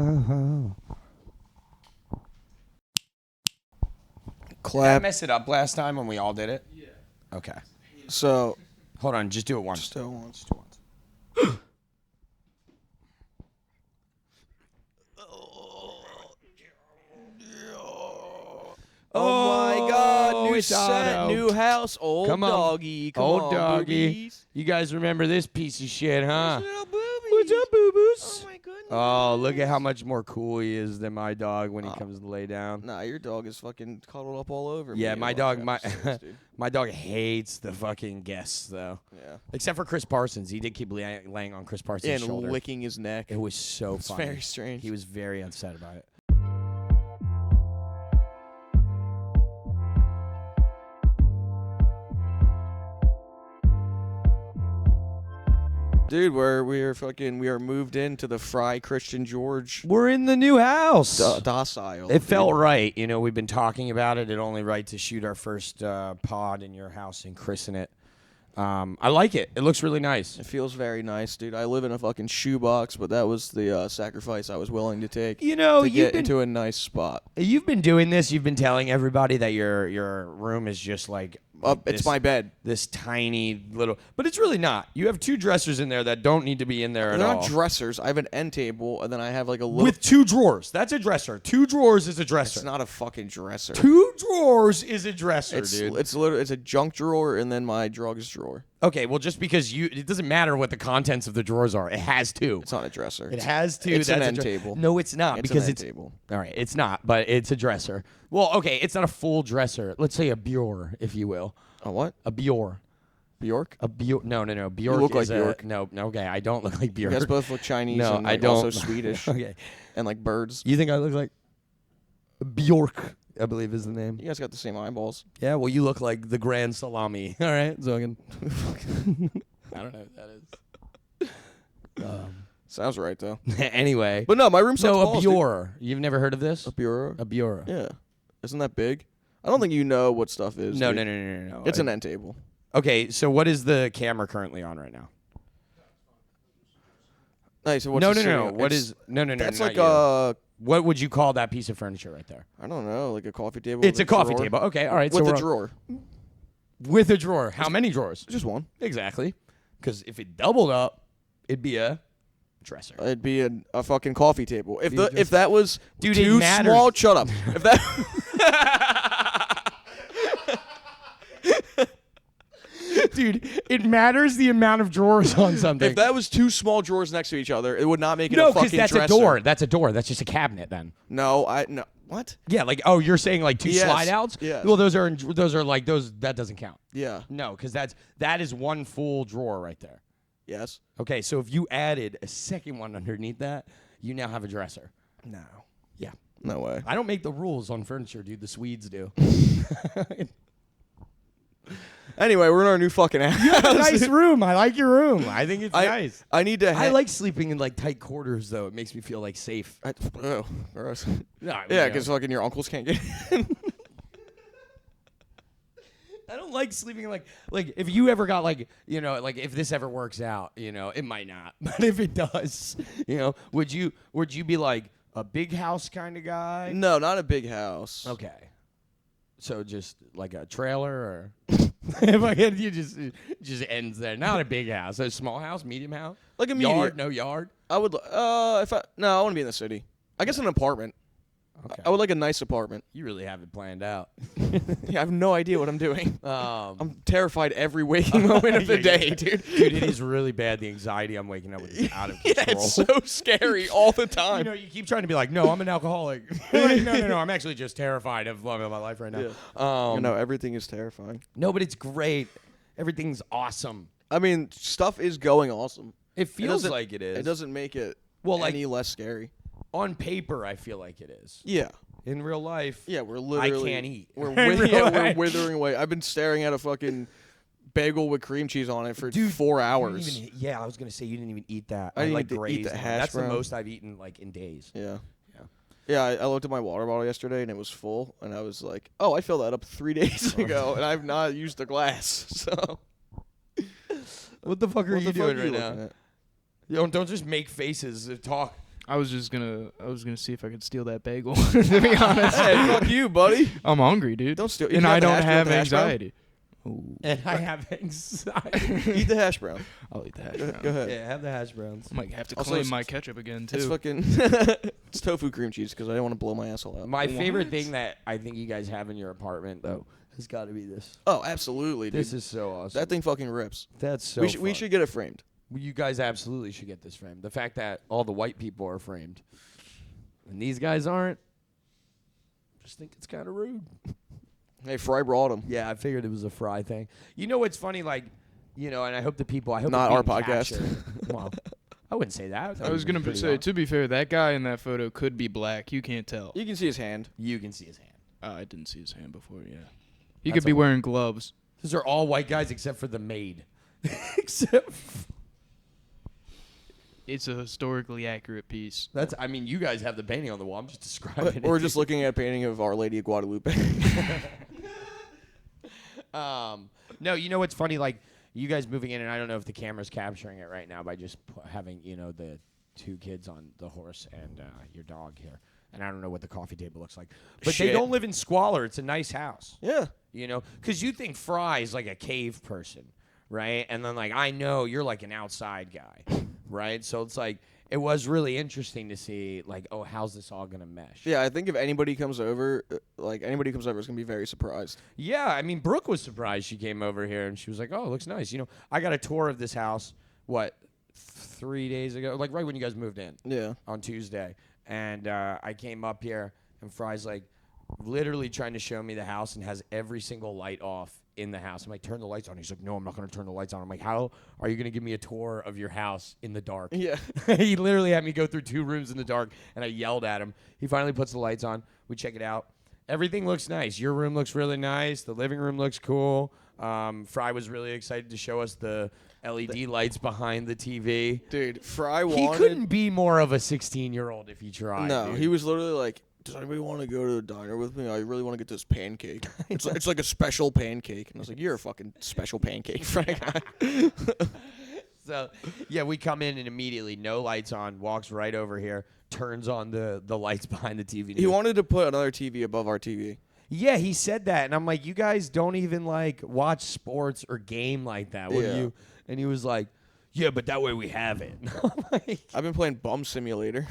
Did I Clap. mess it up last time when we all did it? Yeah. Okay. So, Hold on, just do it once. still once. Just do it once. Oh my God! New it's set, Otto. new house, old Come on. doggy. Come Old on, doggy. boobies. You guys remember this piece of shit, huh? Little boobies. What's up, boo-boos? Oh my goodness. Oh, look at how much more cool he is than my dog when he comes to lay down. Nah, your dog is fucking cuddled up all over me. Yeah, my dog, Upstairs, dude. my dog hates the fucking guests though. Yeah. Except for Chris Parsons, he did keep laying on Chris Parsons' And shoulder. licking his neck. It was so It's funny. very strange. He was very upset about it. Dude, we are moved into the Fry Christian George We're in the new house. docile. It felt right. You know, we've been talking about it. It only right to shoot our first pod in your house and christen it. I like it. It looks really nice. It feels very nice, dude. I live in a fucking shoebox, but that was the sacrifice I was willing to take You know, to you've get been into a nice spot. you've been doing this. You've been telling everybody that your room is just like It's this- my bed. this tiny little, but it's really not. You have two dressers in there that don't need to be in there They're at not all. dressers. I have an end table, and then I have like a little. With two drawers. That's a dresser. Two drawers is a dresser. It's not a fucking dresser. Two drawers is a dresser, dude. It's literally it's a junk drawer and then my drugs drawer. Okay, well, just because it doesn't matter what the contents of the drawers are. It has two. It's not a dresser. It has two. It's an That's a end table. No, it's not It's because an end it's table. all right. It's not, but it's a dresser. Well, okay, it's not a full dresser. Let's say a bureau, if you will. A what? A bureau. Bjork? A Bjork. No. Bjork look like is Bjork. No. Okay, I don't look like Bjork. You guys both look Chinese No, and I like, don't. also Swedish Okay. and like birds. You think I look like Bjork? I believe is the name. You guys got the same eyeballs. Yeah. Well, you look like the Grand Salami. All right, so I can. I don't know what that is. Sounds right though. Anyway. But no, my room sucks No, a balls, dude. bureau. You've never heard of this? A bureau? A bureau. Yeah. Isn't that big? I don't think you know what stuff is. No, dude. no. It's an end table. Okay, so what is the camera currently on right now? Nice. So what's No. it sitting- What it's- is no? That's not like you. What would you call that piece of furniture right there? I don't know, like a coffee table. It's with a coffee drawer. table. Okay, all right. With so a we're- drawer. With a drawer. How many drawers? Just one. Exactly. Because if it doubled up, it'd be a dresser. It'd be a fucking coffee table. If Be a if that was Dude, it too matters. small, shut up. If that Dude, it matters the amount of drawers on something. if that was two small drawers next to each other, it would not make it no, a fucking that's dresser. a door. That's a door. That's just a cabinet then. No, no. What? Yeah, like you're saying like two Yes. slide outs. Yes. Well, those are like those. That doesn't count. Yeah. No, because that is one full drawer right there. Yes. Okay, so if you added a second one underneath that, you now have a dresser. No. Yeah. No way. I don't make the rules on furniture, dude. The Swedes do. Anyway, we're in our new fucking house. Nice room. I like your room. I think it's nice. I need to. I like sleeping in like tight quarters, though. It makes me feel like safe. Oh, gross. No, I mean, Yeah, because fucking your uncles can't get in. I don't like sleeping in like if you ever got like if this ever works out, it might not, but if it does, would you be like a big house kind of guy? No, not a big house. Okay. So just like a trailer, or if I get you just ends there. Not a big house, a small house, medium house, Like a medium. yard, no yard. I would. I want to be in the city. I guess an apartment. Okay. I would like a nice apartment. You really have it planned out. Yeah, I have no idea what I'm doing. I'm I'm terrified every waking moment of the day, dude. Dude, it is really bad. The anxiety I'm waking up with is out of control. Yeah, it's so scary all the time. You keep trying to be like, no, I'm an alcoholic. Like, no, I'm actually just terrified of my life right now. Yeah. Everything is terrifying. No, but it's great. Everything's awesome. I mean, stuff is going awesome. It feels doesn't- like it is. It doesn't make it Like- any less scary. On paper, I feel like it is. Yeah. In real life, Yeah, we're literally. I can't eat. We're, In real we're life. withering away. I've been staring at a fucking bagel with cream cheese on it for 4 hours. I was gonna say you didn't even eat that. I didn't like even eat grazed the on it. hash That's brown. the most I've eaten like in days. Yeah. Yeah. Yeah, I looked at my water bottle yesterday and it was full, and I was like, "Oh, I filled that up 3 days ago, and I've not used a glass." So, What the fuck are what you the fuck doing are you right looking now? at? Don't just make faces. Talk. I was gonna see if I could steal that bagel. To be honest, Hey, fuck you, buddy. I'm hungry, dude. Don't steal. And you I have the don't hash- you have the hash brown? anxiety. Ooh, And I have anxiety. Eat the hash brown. I'll eat the hash Go brown. ahead. Yeah, have the hash browns. I might have to Also, claim it's- my ketchup again It's too. fucking. It's tofu cream cheese because I don't want to blow my asshole out. My favorite What? thing that I think you guys have in your apartment though has got to be this. Oh, absolutely, dude. This is so awesome. That thing fucking rips. That's so. we fun. should get it framed. You guys absolutely should get this framed. The fact that all the white people are framed and these guys aren't, just think it's kind of rude. Hey, Fry brought him. Yeah, I figured it was a Fry thing. You know what's funny? Like, and I hope the people. I hope Not it's our being podcast. captured. Well, I wouldn't say that. I was gonna say, to be fair, that guy in that photo could be black. You can't tell. You can see his hand. You can see his hand. I didn't see his hand before. Yeah, he That's could be a- wearing gloves. These are all white guys except for the maid. except. It's a historically accurate piece. That's. I mean, you guys have the painting on the wall. I'm just describing it. We're just looking at a painting of Our Lady of Guadalupe. No, you know what's funny? Like, you guys moving in, and I don't know if the camera's capturing it right now by just having, the two kids on the horse and your dog here. And I don't know what the coffee table looks like. But they Shit. don't live in squalor. It's a nice house, Yeah. Because you think Fry's like a cave person, right? And then, like, I know you're like an outside guy, right? So it's like, it was really interesting to see, like, oh, how's this all going to mesh? Yeah, I think if anybody comes over, is going to be very surprised. Yeah, I mean, Brooke was surprised she came over here, and she was like, "Oh, it looks nice." I got a tour of this house. 3 days ago? Like right when you guys moved in Yeah. on Tuesday, and I came up here, and Fry's like, literally trying to show me the house, and has every single light off in the house. I'm like, "Turn the lights on." He's like, "No, I'm not going to turn the lights on." I'm like, "How are you going to give me a tour of your house in the dark?" Yeah. He literally had me go through 2 rooms in the dark, and I yelled at him. He finally puts the lights on. We check it out. Everything looks nice. Your room looks really nice. The living room looks cool. Fry was really excited to show us the LED lights behind the TV. Dude, Fry He wanted. couldn't be more of a 16-year-old if he tried. No, dude. he was literally like, "Does anybody want to go to the diner with me? I really want to get this pancake. It's like a special pancake." And I was like, "You're a fucking special pancake, Fry guy." So, yeah, we come in and immediately, no lights on, walks right over here, turns on the lights behind the TV. He wanted to put another TV above our TV. Yeah, he said that, and I'm like, you guys don't even like watch sports or game like that, would Yeah. you? And he was like, yeah, but that way we have it. I'm like, I've been playing Bum Simulator.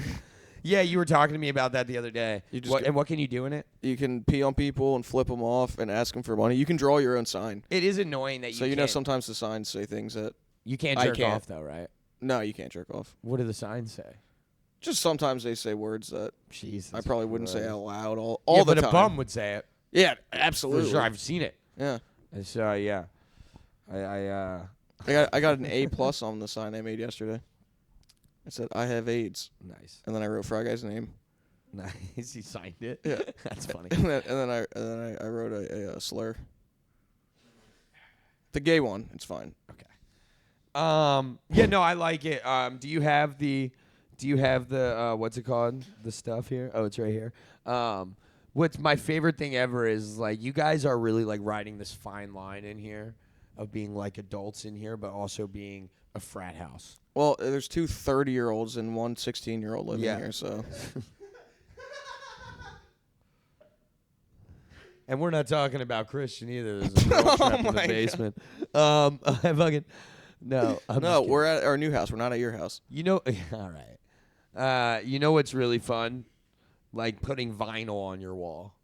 yeah, you were talking to me about that the other day. You just And what can you do in it? You can pee on people and flip them off and ask them for money. You can draw your own sign. It is annoying that So can't, sometimes the signs say things that you can't I jerk can't. off though, right? no, you can't jerk off. What do the signs say? Just sometimes they say words that Jesus, I probably wouldn't say Christ. out loud Yeah, all the but time. a bum would say it. Yeah, For absolutely. sure, I've seen it. Yeah. And so yeah, I I got an A+ on the sign I made yesterday. It said, "I have AIDS," nice, and then I wrote Fry Guy's name. nice. He signed it. Yeah. That's funny. And then I wrote a slur. The gay one, it's fine. Yeah, no, I like it. Do you have the what's it called? The stuff here? Oh, it's right here. What's my favorite thing ever is like you guys are really like riding this fine line in here of being like adults in here, but also being a frat house. Well, there's 2 30-year-olds and 1 16-year-old living Yeah. here, so And we're not talking about Christian either. There's a girl trapped in the my basement. I fucking no. I'm just no, kidding. we're at our new house. We're not at your house. All right. You know what's really fun? Like putting vinyl on your wall.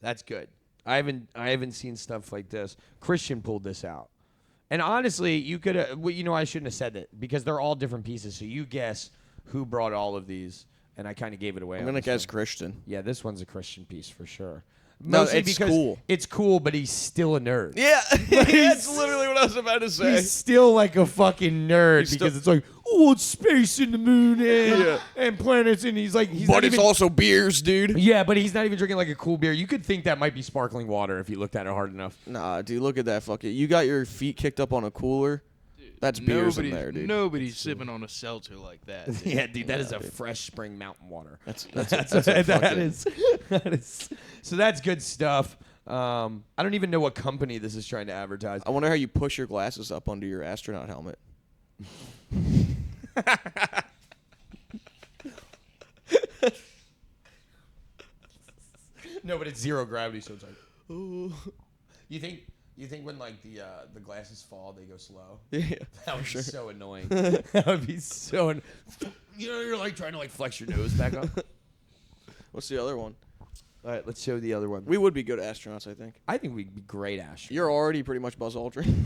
That's good. I haven't seen stuff like this. Christian pulled this out. And honestly, you could I shouldn't have said that because they're all different pieces. So you guess who brought all of these, and I kind of gave it away. I'm on gonna this guess one. Christian. Yeah, this one's a Christian piece for sure. No, Mostly it's because cool. It's cool, but he's still a nerd. Yeah, Like, that's literally what I was about to say. He's still like a fucking nerd He's because still- it's like, oh, it's space and the moon and, Yeah. and planets, and he's like, he's But not it's even, also beers, dude. yeah, but he's not even drinking like a cool beer. You could think that might be sparkling water if you looked at it hard enough. Nah, dude, look at that fucking. You got your feet kicked up on a cooler. That's beers in there, dude. Nobody's sipping on a seltzer like that. dude. Yeah, dude, that is a fresh spring mountain water. That's that fucking- is. So that's good stuff. I don't even know what company this is trying to advertise. I wonder how you push your glasses up under your astronaut helmet. No, but it's zero gravity, so it's like. You think when like the glasses fall, they go slow? Yeah. That would be so annoying. That would be so. You're like trying to like flex your nose back up. What's the other one? All right, let's show the other one. We would be good astronauts, I think. I think we'd be great astronauts. You're already pretty much Buzz Aldrin.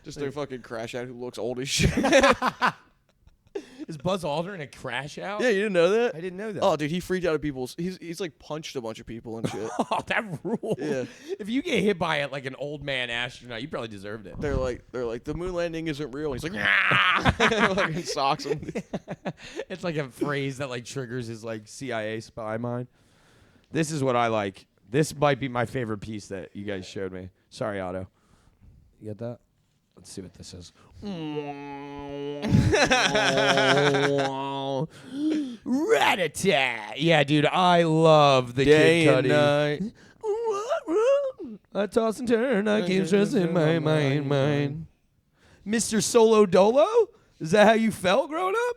Just a fucking crash out who looks old as shit. Is Buzz Aldrin a crash out? Yeah, you didn't know that? I didn't know that. Oh, dude, he freaked out at people's. He's like punched a bunch of people and shit. Oh, that rules. Yeah. If you get hit by it like an old man astronaut, you probably deserved it. They're like the moon landing isn't real. And he's like, ah! Fucking socks him. It's like a phrase that like triggers his like CIA spy mind. This is what I like. This might be my favorite piece that you guys showed me. Sorry, Otto. You get that? Let's see what this is. Rat-a-tat. Yeah, dude, I love the Day Kid and Cudi. night. I toss and turn, I keep stressing my mind. Mr. Solo Dolo? Is that how you felt growing up?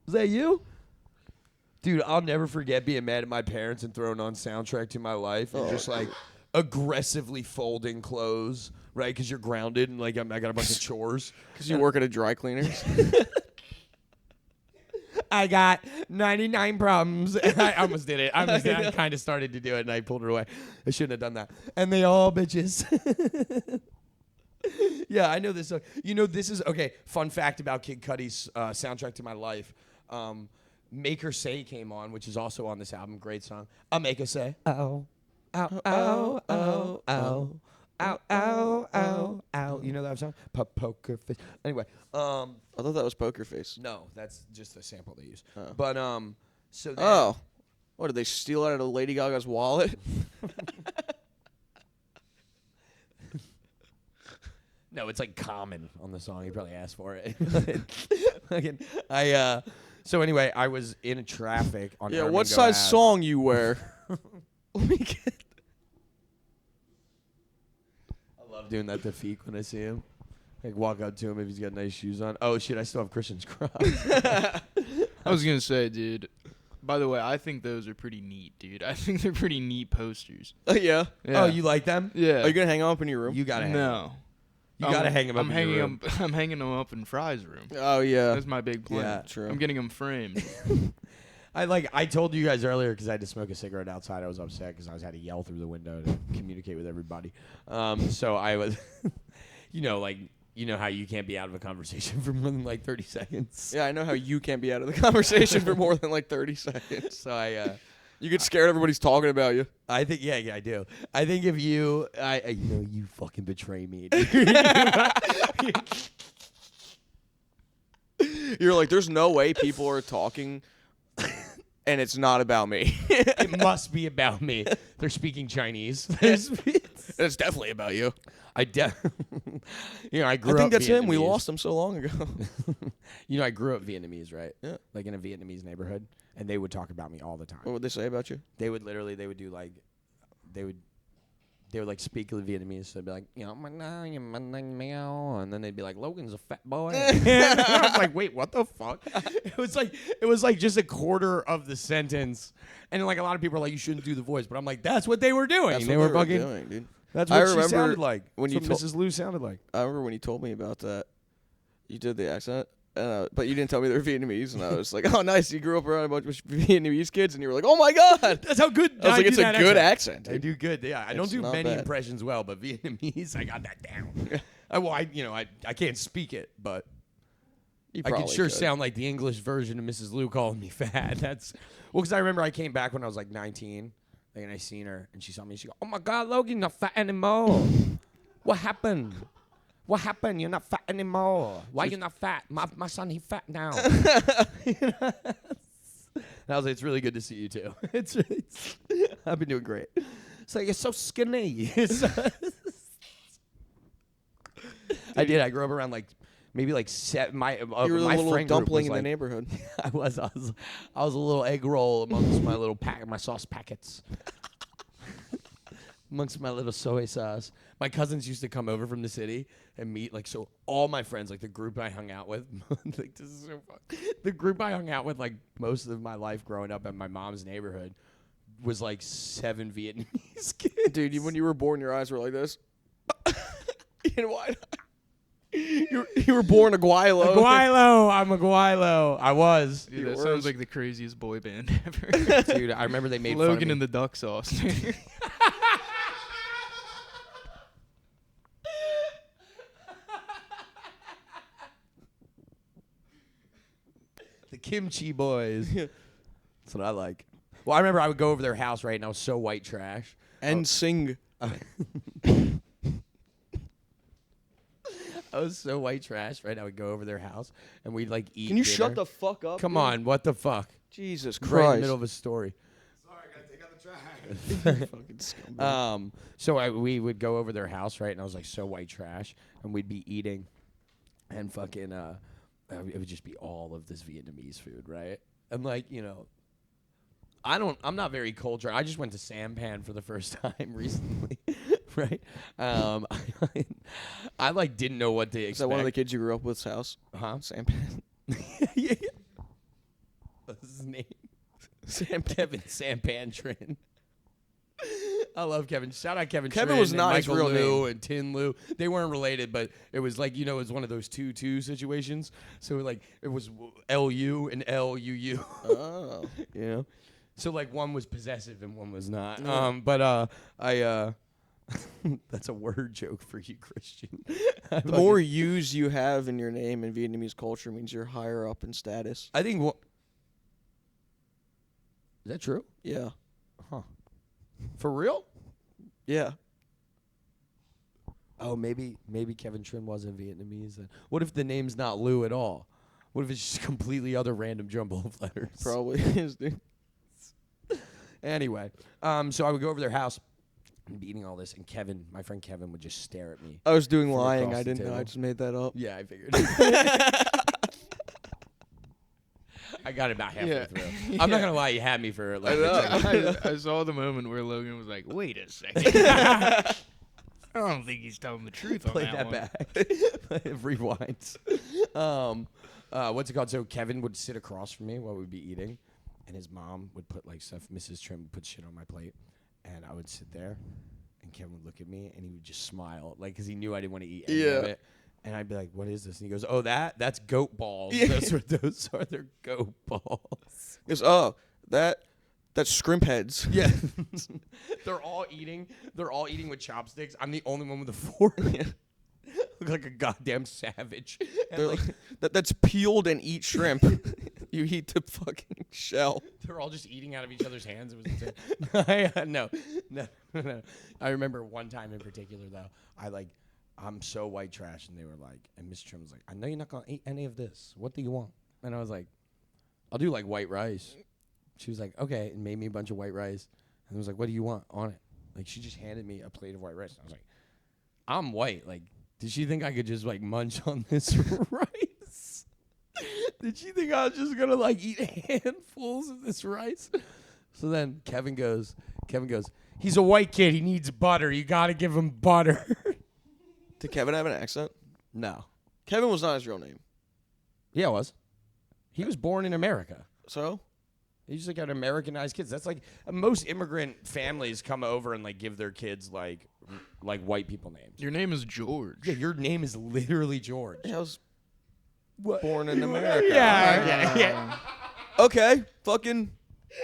Is that you? Dude, I'll never forget being mad at my parents and throwing on Soundtrack to My Life and just like aggressively folding clothes, right? Because you're grounded and like I got a bunch of chores. Because you work at a dry cleaners. I got 99 problems. I almost did it. I kind of started to do it and I pulled it away. I shouldn't have done that. And they all bitches. Yeah, I know this song. You know, this is okay. Fun fact about Kid Cudi's Soundtrack to My Life. Make Her Say came on, which is also on this album. Great song. I'll make her say, ow, ow, ow, ow, ow, ow, ow, ow, ow. You know that song? Poker face. Anyway, I thought that was Poker Face. no, that's just a sample they use. Oh. But so then, Oh. What, did they steal out of Lady Gaga's wallet? no, it's like Common on the song. He probably asked for it. So anyway, I was in traffic on. Yeah, what Armingo size Ave. song you wear? Let me get. I love doing that to Feek when I see him. Like walk up to him if he's got nice shoes on. Oh shit, I still have Christian's Crocs. I was gonna say, dude. By the way, I think those are pretty neat, dude. I think they're pretty neat posters. Yeah. Yeah. Oh, you like them? Yeah. Are you gonna hang them up in your room? You gotta hang 'em. No. You gotta hang them up. I'm in your hanging room. them. I'm hanging them up in Fry's room. Oh yeah. That's my big plan. Yeah, true. I'm getting them framed. I told you guys earlier because I had to smoke a cigarette outside. I was upset because I had to yell through the window to communicate with everybody. So I was, you know how you can't be out of a conversation for more than like 30 seconds. Yeah, I know how you can't be out of the conversation for more than like 30 seconds. So You get scared everybody's talking about you. I think yeah, I do. I think if you you fucking betray me. You're like, there's no way people are talking and it's not about me. It must be about me. They're speaking Chinese. It's definitely about you. I grew I up think that's him. We Vietnamese. lost him so long ago. I grew up Vietnamese, right? Yeah. Like in a Vietnamese neighborhood, and they would talk about me all the time. What would they say about you? They would do like, they would like speak Vietnamese. So they'd be like, and then they'd be like, Logan's a fat boy. And I was like, wait, what the fuck? It was like just a quarter of the sentence, and like a lot of people are like, you shouldn't do the voice, but I'm like, that's what they were doing. That's they what were fucking. doing, dude. That's I what she remember sounded like. when That's you what Mrs. Lou sounded like. I remember when you told me about that. You did the accent, but you didn't tell me they were Vietnamese, and I was like, "Oh, nice! You grew up around a bunch of Vietnamese kids," and you were like, "Oh my god, That's how good. I was like, do it's a that good accent. accent." I dude. do good. Yeah, I don't It's do not many bad. impressions well, but Vietnamese, I got that down. I can't speak it, but You I could probably sure sound like the English version of Mrs. Lou calling me fat. Because I remember I came back when I was like 19, and I seen her, and she saw me. She go, "Oh my God, Logan, you're not fat anymore. What happened? What happened? You're not fat anymore. Why you not fat? My son, he fat now." I was like, it's really good to see you too. I've been doing great. It's like, you're so skinny. I did. I grew up around like maybe like my you were the my little friend group dumpling was in like, the neighborhood. I was a little egg roll amongst my little my sauce packets. Amongst my little soy sauce. My cousins used to come over from the city and meet, like, so all my friends, like the group I hung out with, like, this is so fun. The group I hung out with, like, most of my life growing up in my mom's neighborhood, was like 7 Vietnamese kids. Dude, when you were born, your eyes were like this. You know why? You were born a Guaylo. Guaylo, I'm a Guaylo. I was. Dude, that Yours. sounds like the craziest boy band ever. Dude, I remember they made fun of Logan me. and the Duck Sauce. The Kimchi Boys. That's what I like. Well, I remember I would go over their house, right, and I was so white trash. And sing. I was so white trash, right? I would go over their house, and we'd, like, eat Can you dinner. shut the fuck up? Come dude? on, what the fuck? Jesus Right in the Christ. middle of a story. Sorry, I gotta take out the trash. Fucking scumbag. So we would go over their house, right? And I was like so white trash, and we'd be eating, and fucking it would just be all of this Vietnamese food, right? And like, you know, I'm not very cultured. I just went to Sampan for the first time recently, right? I like didn't know what to expect. Is that one of the kids you grew up with's house? Huh? Sam. Yeah. What's his name? Kevin Sampantrin. I love Kevin. Shout out Kevin. Kevin Trin was and not his Michael real Lou name. and Tin Lou. They weren't related, but it was like, you know, it was one of those 2-2 situations. So like it was LU and LUU. Oh. You know, so like one was possessive and one was not. Yeah. But I that's a word joke for you, Christian. The more U's you have in your name in Vietnamese culture means you're higher up in status. I think is that true? Yeah. Huh? For real? Yeah. Oh, maybe Kevin Trin wasn't Vietnamese. Then what if the name's not Lou at all? What if it's just completely other random jumble of letters? Probably is, dude. Anyway, so I would go over their house and be eating all this, and Kevin, my friend Kevin, would just stare at me. I was doing From lying. across I the didn't know. I table. just made that up. Yeah, I figured. I got it about halfway Yeah. through. I'm not gonna lie, you had me for like. I saw the moment where Logan was like, "Wait a second. I don't think he's telling the truth on Play that, that one." back. Rewind. What's it called? So Kevin would sit across from me while we'd be eating, and his mom would put like stuff. Mrs. Trim would put shit on my plate, and I would sit there, and Kevin would look at me, and he would just smile, like, because he knew I didn't want to eat any of Yeah. it. And I'd be like, "What is this?" And he goes, "Oh, that's goat balls. Yeah. Those are their goat balls." Because that's scrimp heads. Yeah. They're all eating with chopsticks. I'm the only one with a fork. Look like a goddamn savage. And They're like, that's peeled and eat shrimp. You eat the fucking shell. they're all just eating out of each other's hands. It was insane. No. I remember one time in particular though. I'm so white trash, and they were like, and Miss Trim was like, "I know you're not gonna eat any of this. What do you want?" And I was like, "I'll do like white rice." She was like, "Okay," and made me a bunch of white rice. And I was like, "What do you want on it?" Like, she just handed me a plate of white rice. And I was like, "I'm white. Like, did she think I could just like munch on this rice? Did she think I was just gonna like eat handfuls of this rice?" So then Kevin goes, "He's a white kid. He needs butter. You gotta give him butter." Did Kevin have an accent? No. Kevin was not his real name. Yeah, it was. He was born in America. So? He just like got Americanized kids. That's like most immigrant families come over and like give their kids like white people names. Your name is George. Yeah, your name is literally George. Yeah, I was born in America. Yeah. Okay. Fucking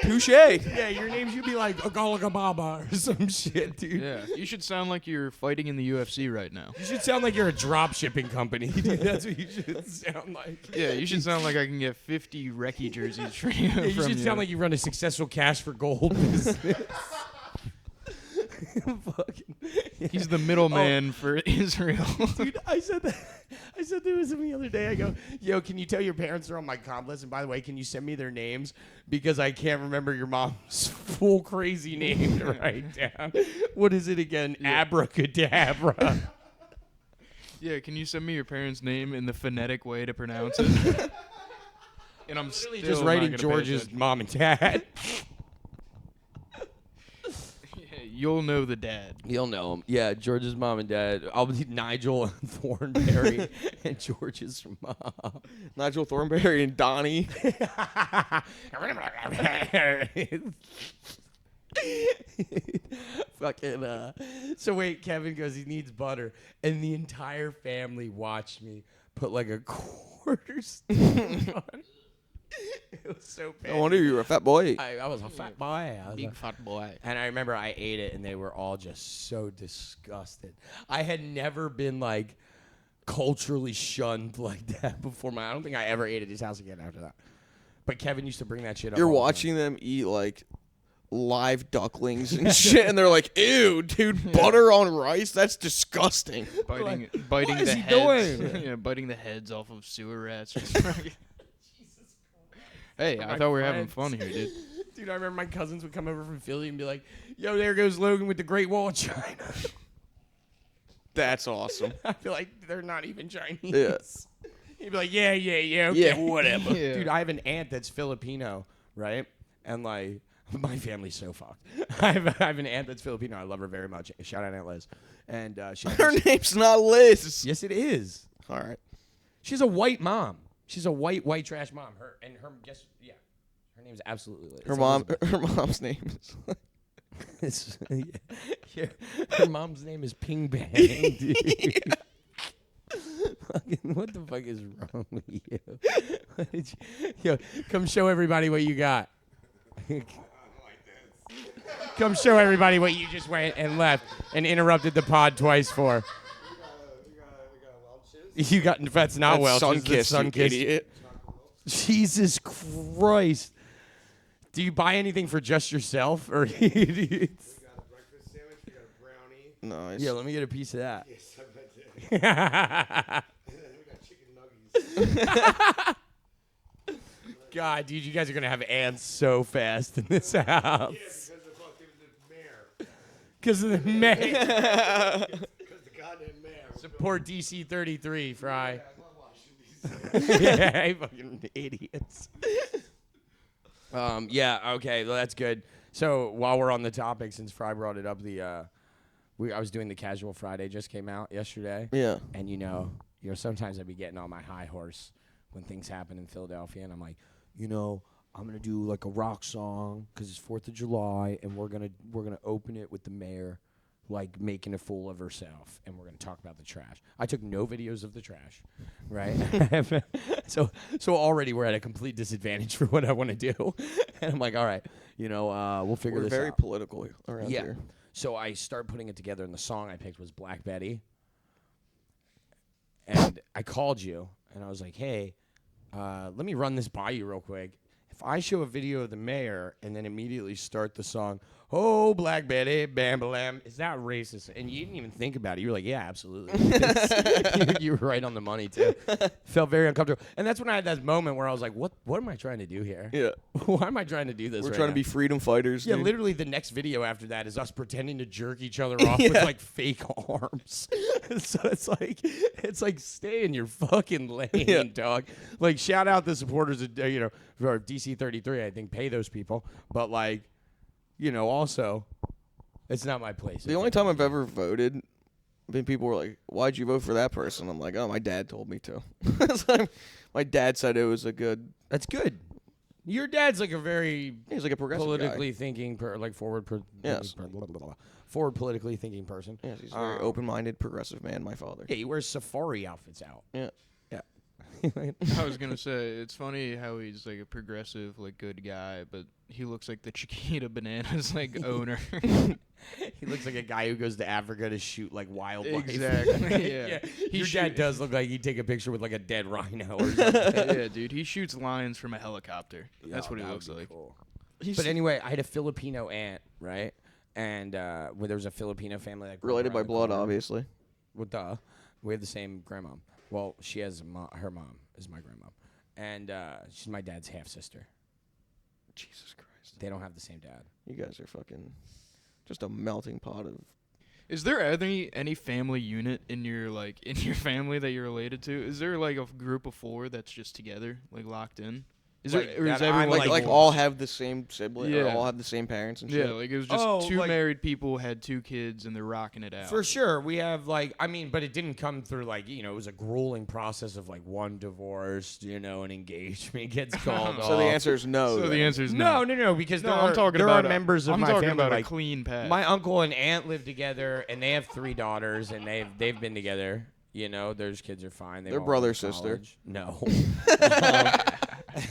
touche. Yeah, your name should be like Agalagababa or some shit, dude. Yeah, you should sound like you're fighting in the UFC right now. You should sound like you're a drop shipping company, dude. That's what you should sound like. Yeah, you should sound like I can get 50 Recce jerseys from you. Yeah, you should sound like you run a successful cash for gold business. Fucking, yeah. he's the middleman for Israel. Dude, I said that to him the other day. I go, "Yo, can you tell your parents they're on my comp list? And by the way, can you send me their names? Because I can't remember your mom's full crazy name to write down. What is it again? Abracadabra." Yeah, can you send me your parents' name in the phonetic way to pronounce it? And I'm Really still just not writing gonna pay George's attention. mom and dad. Yeah, you'll know the dad. You'll know him. Yeah, George's mom and dad. I'll be Nigel and Thornberry and George's mom. Nigel Thornberry and Donnie. Fucking so wait, Kevin goes, he needs butter, and the entire family watched me put like a quarter stick on. It was so bad. No wonder you were a fat boy. I was a fat boy. I was Big a- fat boy. and I remember I ate it, and they were all just so disgusted. I had never been like culturally shunned like that before. I don't think I ever ate at his house again after that. But Kevin used to bring that shit up. You're all the time. watching them eat like live ducklings and shit, and they're like, "Ew, dude, butter on rice? That's disgusting." Biting what the is he heads. doing? Yeah, biting the heads off of sewer rats. Hey, I My thought we were having friends. fun here, dude. Dude, I remember my cousins would come over from Philly and be like, "Yo, there goes Logan with the Great Wall of China." That's awesome. I feel like they're not even Chinese. Yeah. He'd be like, yeah, okay, Yeah. whatever. Yeah. Dude, I have an aunt that's Filipino, right? And like, my family's so fucked. I have an aunt that's Filipino. I love her very much. Shout out Aunt Liz. And Her name's not Liz. yes, it is. All right. She's a white mom. She's a white trash mom. Her her name's absolutely Liz. Her It's mom. Elizabeth. Her mom's name is. Yeah. Her mom's name is Ping Bang, dude. Fucking, what the fuck is wrong with you? Yo, come show everybody what you got. Come show everybody what you just went and left and interrupted the pod twice for. You got that's not That's Welch's. Sunkist, That's you Sunkist. idiot. Jesus Christ. Do you buy anything for just yourself or? We got a breakfast sandwich. We got a brownie. Nice. Yeah, let me get a piece of that. Yes, I bet you. And then we got chicken nuggets. God, dude, you guys are gonna have ants so fast in this Yeah, house because of fucking the mayor. because of the mayor. Because the goddamn mayor. Support DC 33, Fry. I love watching these. Yeah, fucking idiots. Yeah, okay, well, that's good. So while we're on the topic, since Fry brought it up, I was doing the Casual Friday, just came out yesterday, Yeah. and sometimes I'd be getting on my high horse when things happen in Philadelphia, and I'm like, I'm gonna do like a rock song because it's 4th of July, and we're gonna open it with the mayor like making a fool of herself, and we're gonna talk about the trash. I took no videos of the trash, right? so already we're at a complete disadvantage for what I want to do, and I'm like, all right, we'll figure We're this very out. political around Yeah. here. So I start putting it together, and the song I picked was Black Betty, and I called you, and I was like, hey, let me run this by you real quick. If I show a video of the mayor and then immediately start the song, "Oh, Black Betty, bam, bam," is that racist? And you didn't even think about it. You were like, yeah, absolutely. you were right on the money, too. Felt very uncomfortable. And that's when I had that moment where I was like, what am I trying to do here? Yeah. Why am I trying to do this We're right trying now? to be freedom fighters. Yeah, dude. literally the next video after that is us pretending to jerk each other off with Yeah. like fake arms. So it's like stay in your fucking lane, Yeah. dog. Like shout out the supporters of for DC 33. I think pay those people, but like also it's not my place. The only time I've ever voted, people were like, "Why'd you vote for that person?" I'm like, "Oh, my dad told me to." It's like, my dad said it was a good. That's good. Your dad's like a very He's like a progressive politically guy. thinking, forward politically thinking person. Yes, he's a very open-minded, progressive man. My father. Yeah, he wears safari outfits out. Yeah. I was gonna say it's funny how he's like a progressive, like good guy, but he looks like the Chiquita Bananas like owner. He looks like a guy who goes to Africa to shoot like wildlife. Exactly, yeah. Your He dad shoot- does look like he'd take a picture with like a dead rhino or something. Yeah, dude, he shoots lions from a helicopter. That's Oh, what he that looks would be like. cool. But anyway, I had a Filipino aunt, right? And where there was a Filipino family that grew up Related by around the blood, corner. obviously. Well, duh. We have the same grandmom. Well, she has her mom is my grandmom, and she's my dad's half sister. Jesus Christ. They don't have the same dad. You guys are fucking just a melting pot of. Is there any family unit in your family that you're related to? Is there like a group of 4 that's just together, like locked in? Is Like, there, or is that I'm, everyone Like Like, all have the same sibling, or Yeah. all have the same parents and Yeah, shit. like it was just Oh, two like- married people had 2 kids and they're rocking it out. For sure, we have like I mean, but it didn't come through like it was a grueling process of like one divorced, an engagement gets called off. So the answer is no. So the then. answer is no, no. no, no, because No, there I'm are, talking there about are members of I'm my talking family about like a clean path. my uncle and aunt live together, and they have 3 daughters, and they've been together. Those kids are fine. They've They're all brother, gone to sister. college. No.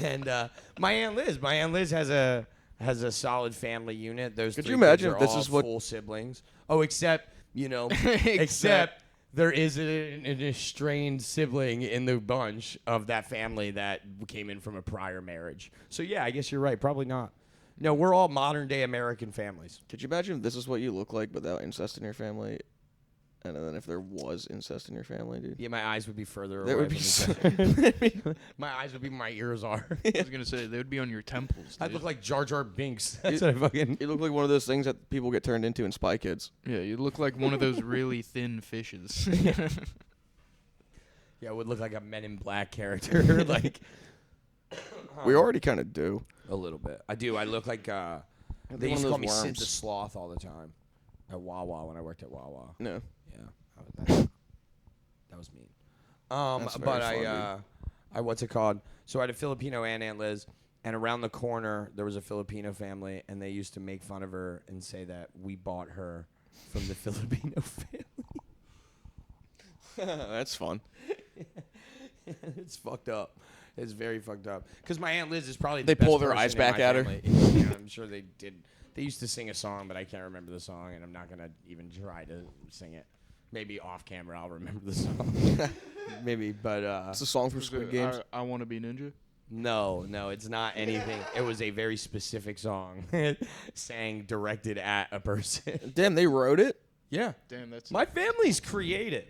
And my aunt Liz has a solid family unit. Those Could 3 you kids imagine are if this all is what- full siblings? Oh, except except there is an estranged sibling in the bunch of that family that came in from a prior marriage. So yeah, I guess you're right. Probably not. No, we're all modern day American families. Could you imagine if this is what you look like without incest in your family? And then if there was incest in your family, dude. Yeah, my eyes would be further That away. would be from my eyes would be where my ears are. I was gonna say they would be on your temples. I'd dude. look like Jar Jar Binks. That's what I fucking. You look like one of those things that people get turned into in Spy Kids. Yeah, you look like one of those really thin fishes. Yeah, I would look like a Men in Black character, like We already kind of do. a little bit. I do. I look like Like they one used to of call me those Sid worms. the Sloth all the time at Wawa when I worked at Wawa. No. Yeah, that was mean. That's very But fun, I what's it called? So I had a Filipino Aunt Liz, and around the corner there was a Filipino family, and they used to make fun of her and say that we bought her from the Filipino family. That's fun. It's fucked up. It's very fucked up. Because my Aunt Liz is probably They the best pull their person eyes in back my at her. family. Yeah, I'm sure they did. They used to sing a song, but I can't remember the song, and I'm not gonna even try to sing it. Maybe off camera I'll remember the song. Maybe, but It's a song from Was Squid it, Games. I want to be ninja. no, it's not anything. It was a very specific song, sang directed at a person. Damn, they wrote it? Yeah, Damn, that's my family's creative.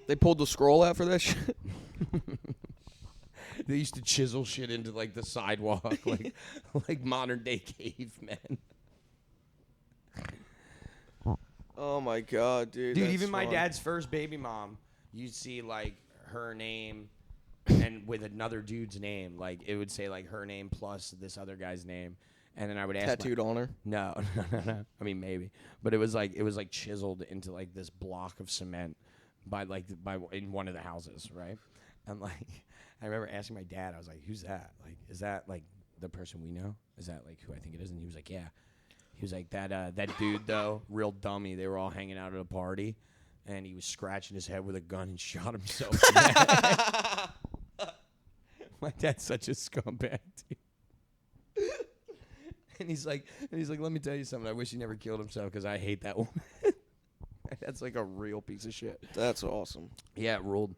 They pulled the scroll out for that shit? They used to chisel shit into like the sidewalk, like modern day cavemen. Oh my god, dude. Dude, that's even my fun. dad's first baby mom, you'd see like her name and with another dude's name. Like it would say like her name plus this other guy's name. And then I would ask Tattooed on her. No. I mean maybe. But it was like chiseled into like this block of cement by in one of the houses, right? And like I remember asking my dad, I was like, "Who's that? Like is that like the person we know? Is that like who I think it is?" And he was like, "Yeah." He was like, that dude, though, real dummy. They were all hanging out at a party, and he was scratching his head with a gun and shot himself. My dad's such a scumbag, dude. And he's like, let me tell you something. I wish he never killed himself because I hate that woman. That's like a real piece of shit. That's awesome. Yeah, it ruled.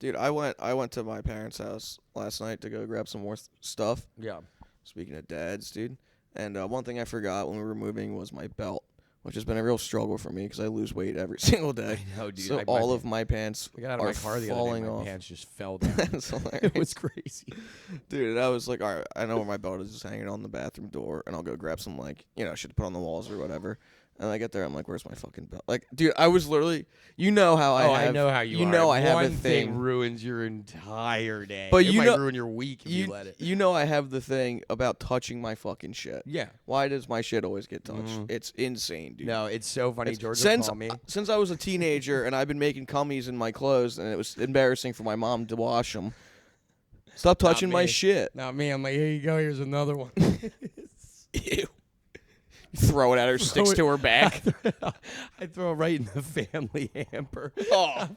Dude, I went to my parents' house last night to go grab some more stuff. Yeah. Speaking of dads, dude. And one thing I forgot when we were moving was my belt, which has been a real struggle for me because I lose weight every single day. I know, dude. So all of my pants I got out are of my car the other day. falling My off. pants just fell down. That's hilarious. It was crazy. Dude, and I was like, all right, I know where my belt is, just hanging on the bathroom door, and I'll go grab some, like, shit to put on the walls or whatever. And I get there, I'm like, where's my fucking belt? Like, dude, I was literally, how I know how you are. You know I have One a thing. ruins your entire day. But it you might know- ruin your week if you let it. You know I have the thing about touching my fucking shit. Yeah. Why does my shit always get touched? It's insane, dude. No, it's so funny. It's- George since, will call me. since I was a teenager and I've been making cummies in my clothes, and it was embarrassing for my mom to wash them. Stop touching my me. shit. Not me. I'm like, here you go. Here's another one. Ew. Throw it at her, sticks to her back. I throw it right in the family hamper. Oh.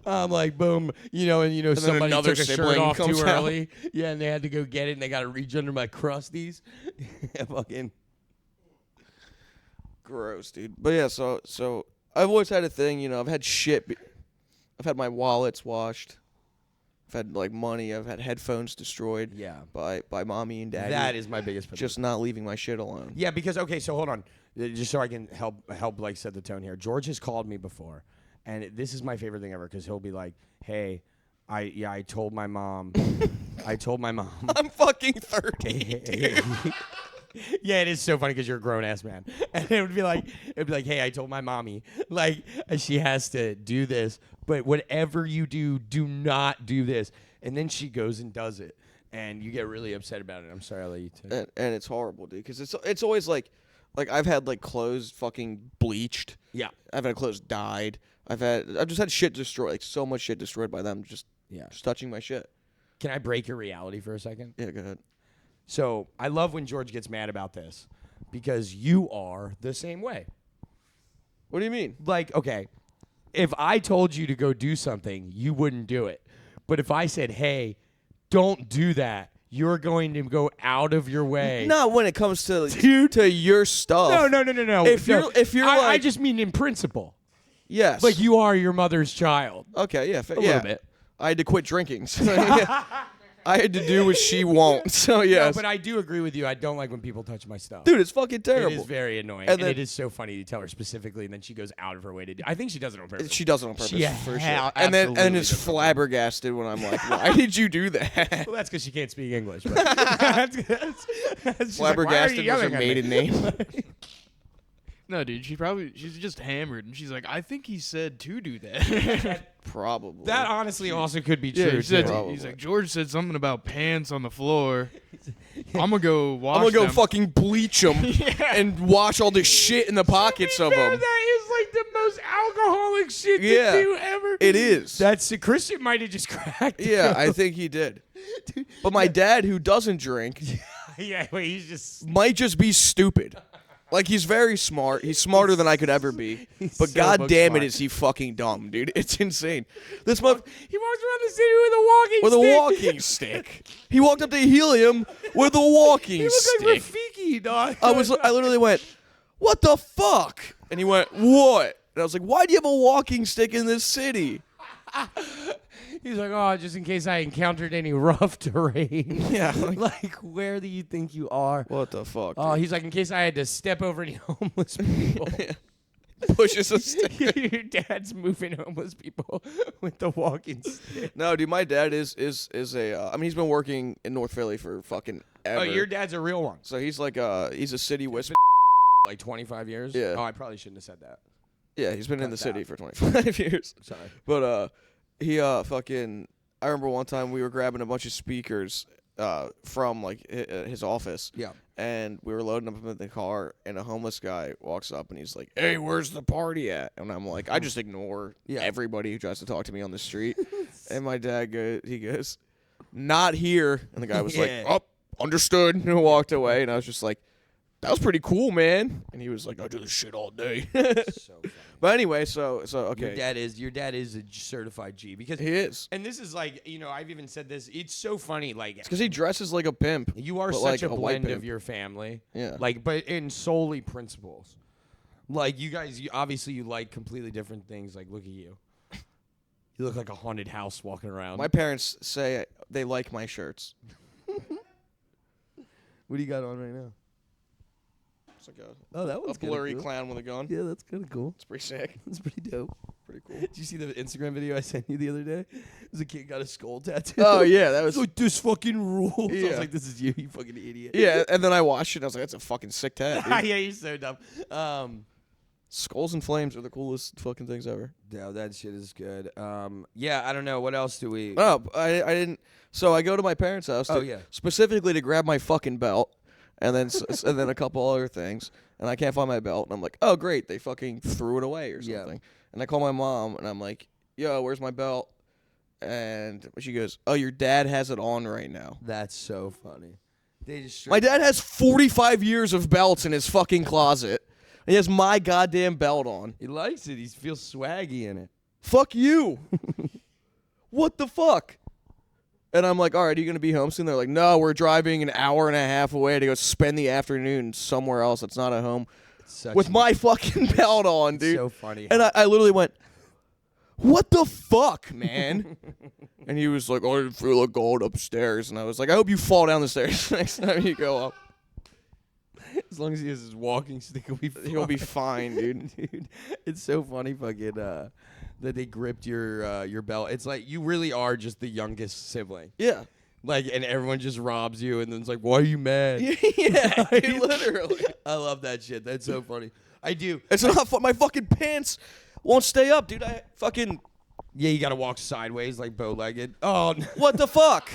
I'm like, boom, and somebody another took a shirt sibling off too comes out. early. Yeah, and they had to go get it, and they got to reach under my crusties. Fucking. Gross, dude. But yeah, so I've always had a thing, I've had shit. I've had my wallets washed. I've had like money. I've had headphones destroyed. Yeah. By mommy and daddy. That is my biggest pet just not leaving my shit alone. Yeah, because okay, so hold on, just so I can help like set the tone here. George has called me before, and this is my favorite thing ever because he'll be like, "Hey, I told my mom, I'm fucking 30. Yeah, it is so funny because you're a grown ass man, and it'd be like, hey, I told my mommy, like, she has to do this, but whatever you do, do not do this, and then she goes and does it. and you get really upset about it. I'm sorry, I'll let you take. and it's horrible, dude. Because it's always like I've had like clothes fucking bleached. Yeah. I've had clothes dyed. I've just had shit destroyed. Like so much shit destroyed by them just touching my shit. Can I break your reality for a second? Yeah, go ahead. So I love when George gets mad about this because you are the same way. What do you mean? Like, okay, if I told you to go do something, you wouldn't do it. But if I said, hey, don't do that, you're going to go out of your way. Not when it comes to Dude. to your stuff. No. If No. you're I like just mean in principle. yes, Like you are your mother's child. okay, yeah, A little bit. I had to quit drinking. So I had to do what she won't. So No, yes, but I do agree with you. I don't like when people touch my stuff. dude, it's fucking It terrible. is very annoying. And And, then- it is so funny to tell her specifically, and then she goes out of her way to do I think she does it on purpose. She does it on purpose She for hell- sure. And then absolutely it's does it on flabbergasted when I'm like, why did you do that? Well, that's because she can't speak English. But she's like, "Why are you Flabbergasted was yelling her at me?" maiden name. No, dude, she's just hammered, and she's like, I think he said to do that. Probably. That honestly also could be Yeah, true. he said, too. Probably. he's like, George said something about pants on the floor. I'm gonna go wash I'm gonna go them. fucking bleach them and wash all the shit in the pockets of them. That is like the most alcoholic shit Yeah, to do ever. It is. That's Christian might have just cracked. Yeah, I think he did. But my dad, who doesn't drink, yeah. Wait, he's just. might just be stupid. Like, he's very smart. He's smarter than I could ever be. But so god book damn it, smart. is he fucking dumb, dude. It's insane. This month He walks around the city with a walking with a stick. walking stick. He walked up to Helium with a walking He looks stick. like Rafiki, dog. I literally went, what the fuck? And he went, what? And I was like, why do you have a walking stick in this city? He's like, oh, just in case I encountered any rough terrain. Yeah. Like, where do you think you are? What the fuck? Oh, he's like, in case I had to step over any homeless people. Pushes a stick. Your dad's moving homeless people with the walking stick. No, dude, my dad is a. I mean, he's been working in North Philly for fucking ever. Oh, your dad's a real one. So he's like he's a city whisperer. Like 25 years? Yeah. Oh, I probably shouldn't have said that. Yeah, he's been in Cut the city that. for 25 years. Sorry. But he fucking. I remember one time we were grabbing a bunch of speakers from like his office. Yeah. And we were loading them in the car, and a homeless guy walks up and he's like, "Hey, where's the party at?" And I'm like, I just ignore everybody who tries to talk to me on the street. And my dad goes, "Not here." And the guy was like, "Oh, understood," and walked away. And I was just like, "That was pretty cool, man." And he was like, "I do this shit all day." So funny. But anyway, so okay, Your dad is a certified G because he is. and this is like, I've even said this. It's so funny like Because he dresses like a pimp. you are but such like a a white blend pimp. of your family. Yeah. Like but in solely principles. Like you guys obviously you like completely different things. Like look at you. You look like a haunted house walking around. My parents say they like my shirts. What do you got on right now? It's like Oh, that a blurry clown with a gun. Yeah, that's kind of cool. It's pretty sick. That's pretty dope. Pretty cool. Did you see the Instagram video I sent you the other day? There's a kid got a skull tattoo. Oh yeah, that was. like this fucking rules. I was Yeah. like, this is you, you fucking idiot. Yeah, and then I watched it. And I was like, that's a fucking sick tat. Dude. Yeah, you're so dumb. Skulls and flames are the coolest fucking things ever. Yeah, that shit is good. Yeah, I don't know. What else do we? Oh, I didn't. So I go to my parents' house. Oh, yeah. Specifically to grab my fucking belt, and then and then a couple other things, and I can't find my belt, and I'm like, oh great, they fucking threw it away or Yeah. something. And I call my mom, and I'm like, yo, where's my belt? And she goes, oh, your dad has it on right now. That's so funny. They just My dad has 45 years of belts in his fucking closet. He has my goddamn belt on. He likes it. He feels swaggy in it. Fuck you. What the fuck? And I'm like, all right, are you going to be home soon? They're like, no, we're driving an hour and a half away to go spend the afternoon somewhere else that's not at home Such with my fucking belt on, dude. so funny. And I literally went, what the fuck, man? And he was like, oh, I didn't feel like going upstairs. And I was like, I hope you fall down the stairs next time you go up. as long as he has his walking stick, he'll be He'll be fine, dude. Dude, it's so funny, fucking that they gripped your belt. It's like you really are just the youngest sibling. Yeah. Like, and everyone just robs you, and then it's like, why are you mad? Yeah, dude, literally. I love that shit. That's so funny. I do. It's not my fucking pants won't stay up, dude. I fucking Yeah, you gotta walk sideways like bow-legged. Oh, no. what the fuck?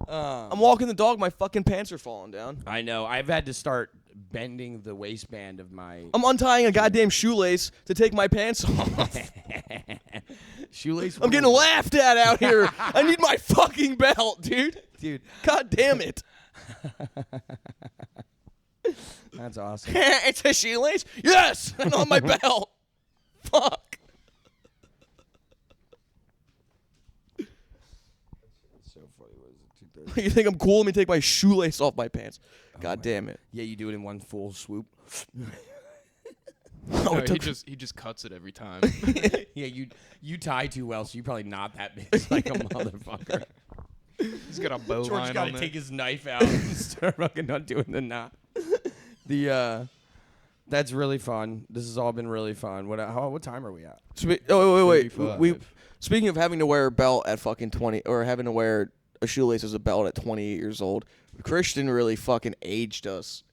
I'm walking the dog. My fucking pants are falling down. I know. I've had to start bending the waistband of my I'm untying a goddamn shoelace to take my pants off. shoelace. I'm getting laughed at out here. I need my fucking belt, dude. dude. God damn it. That's awesome. It's a shoelace? Yes! And on my belt. Fuck. So funny. What is it? 2:30? You think I'm cool? Let me take my shoelace off my pants. God damn it. Yeah, you do it in one full swoop. Oh, No, it took- he just cuts it every time. Yeah, you tie too well, so you're probably not that big like a motherfucker. He's got a bow George line got on to there. take his knife out and start fucking undoing the knot. That's really fun. This has all been really fun. What time are we at? wait. 35. Speaking of having to wear a belt at fucking 20, or having to wear a shoelace as a belt at 28 years old, Christian really fucking aged us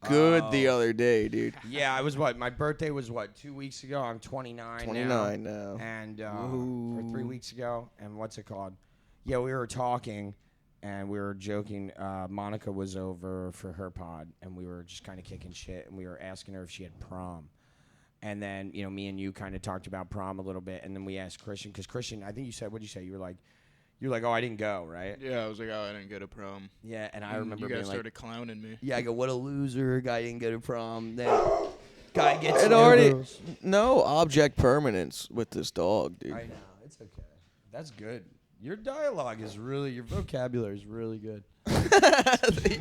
good the other day, dude. Yeah, I was my birthday was 2 weeks ago. I'm 29 29 now. And or 3 weeks ago. And what's it called? Yeah, we were talking and we were joking. Monica was over for her pod and we were just kind of kicking shit and we were asking her if she had prom. And then, me and you kind of talked about prom a little bit and then we asked Christian, because Christian, I think you said, what'd you say? You're like, oh, I didn't go, right? Yeah, I was like, oh, I didn't go to prom. Yeah, and I And remember you being guys like, started clowning me. yeah, I go, what a loser, guy didn't go to prom. Then guy gets It no already girls. no object permanence with this dog, dude. I know, it's okay. That's good. Your dialogue is really, your vocabulary is really good.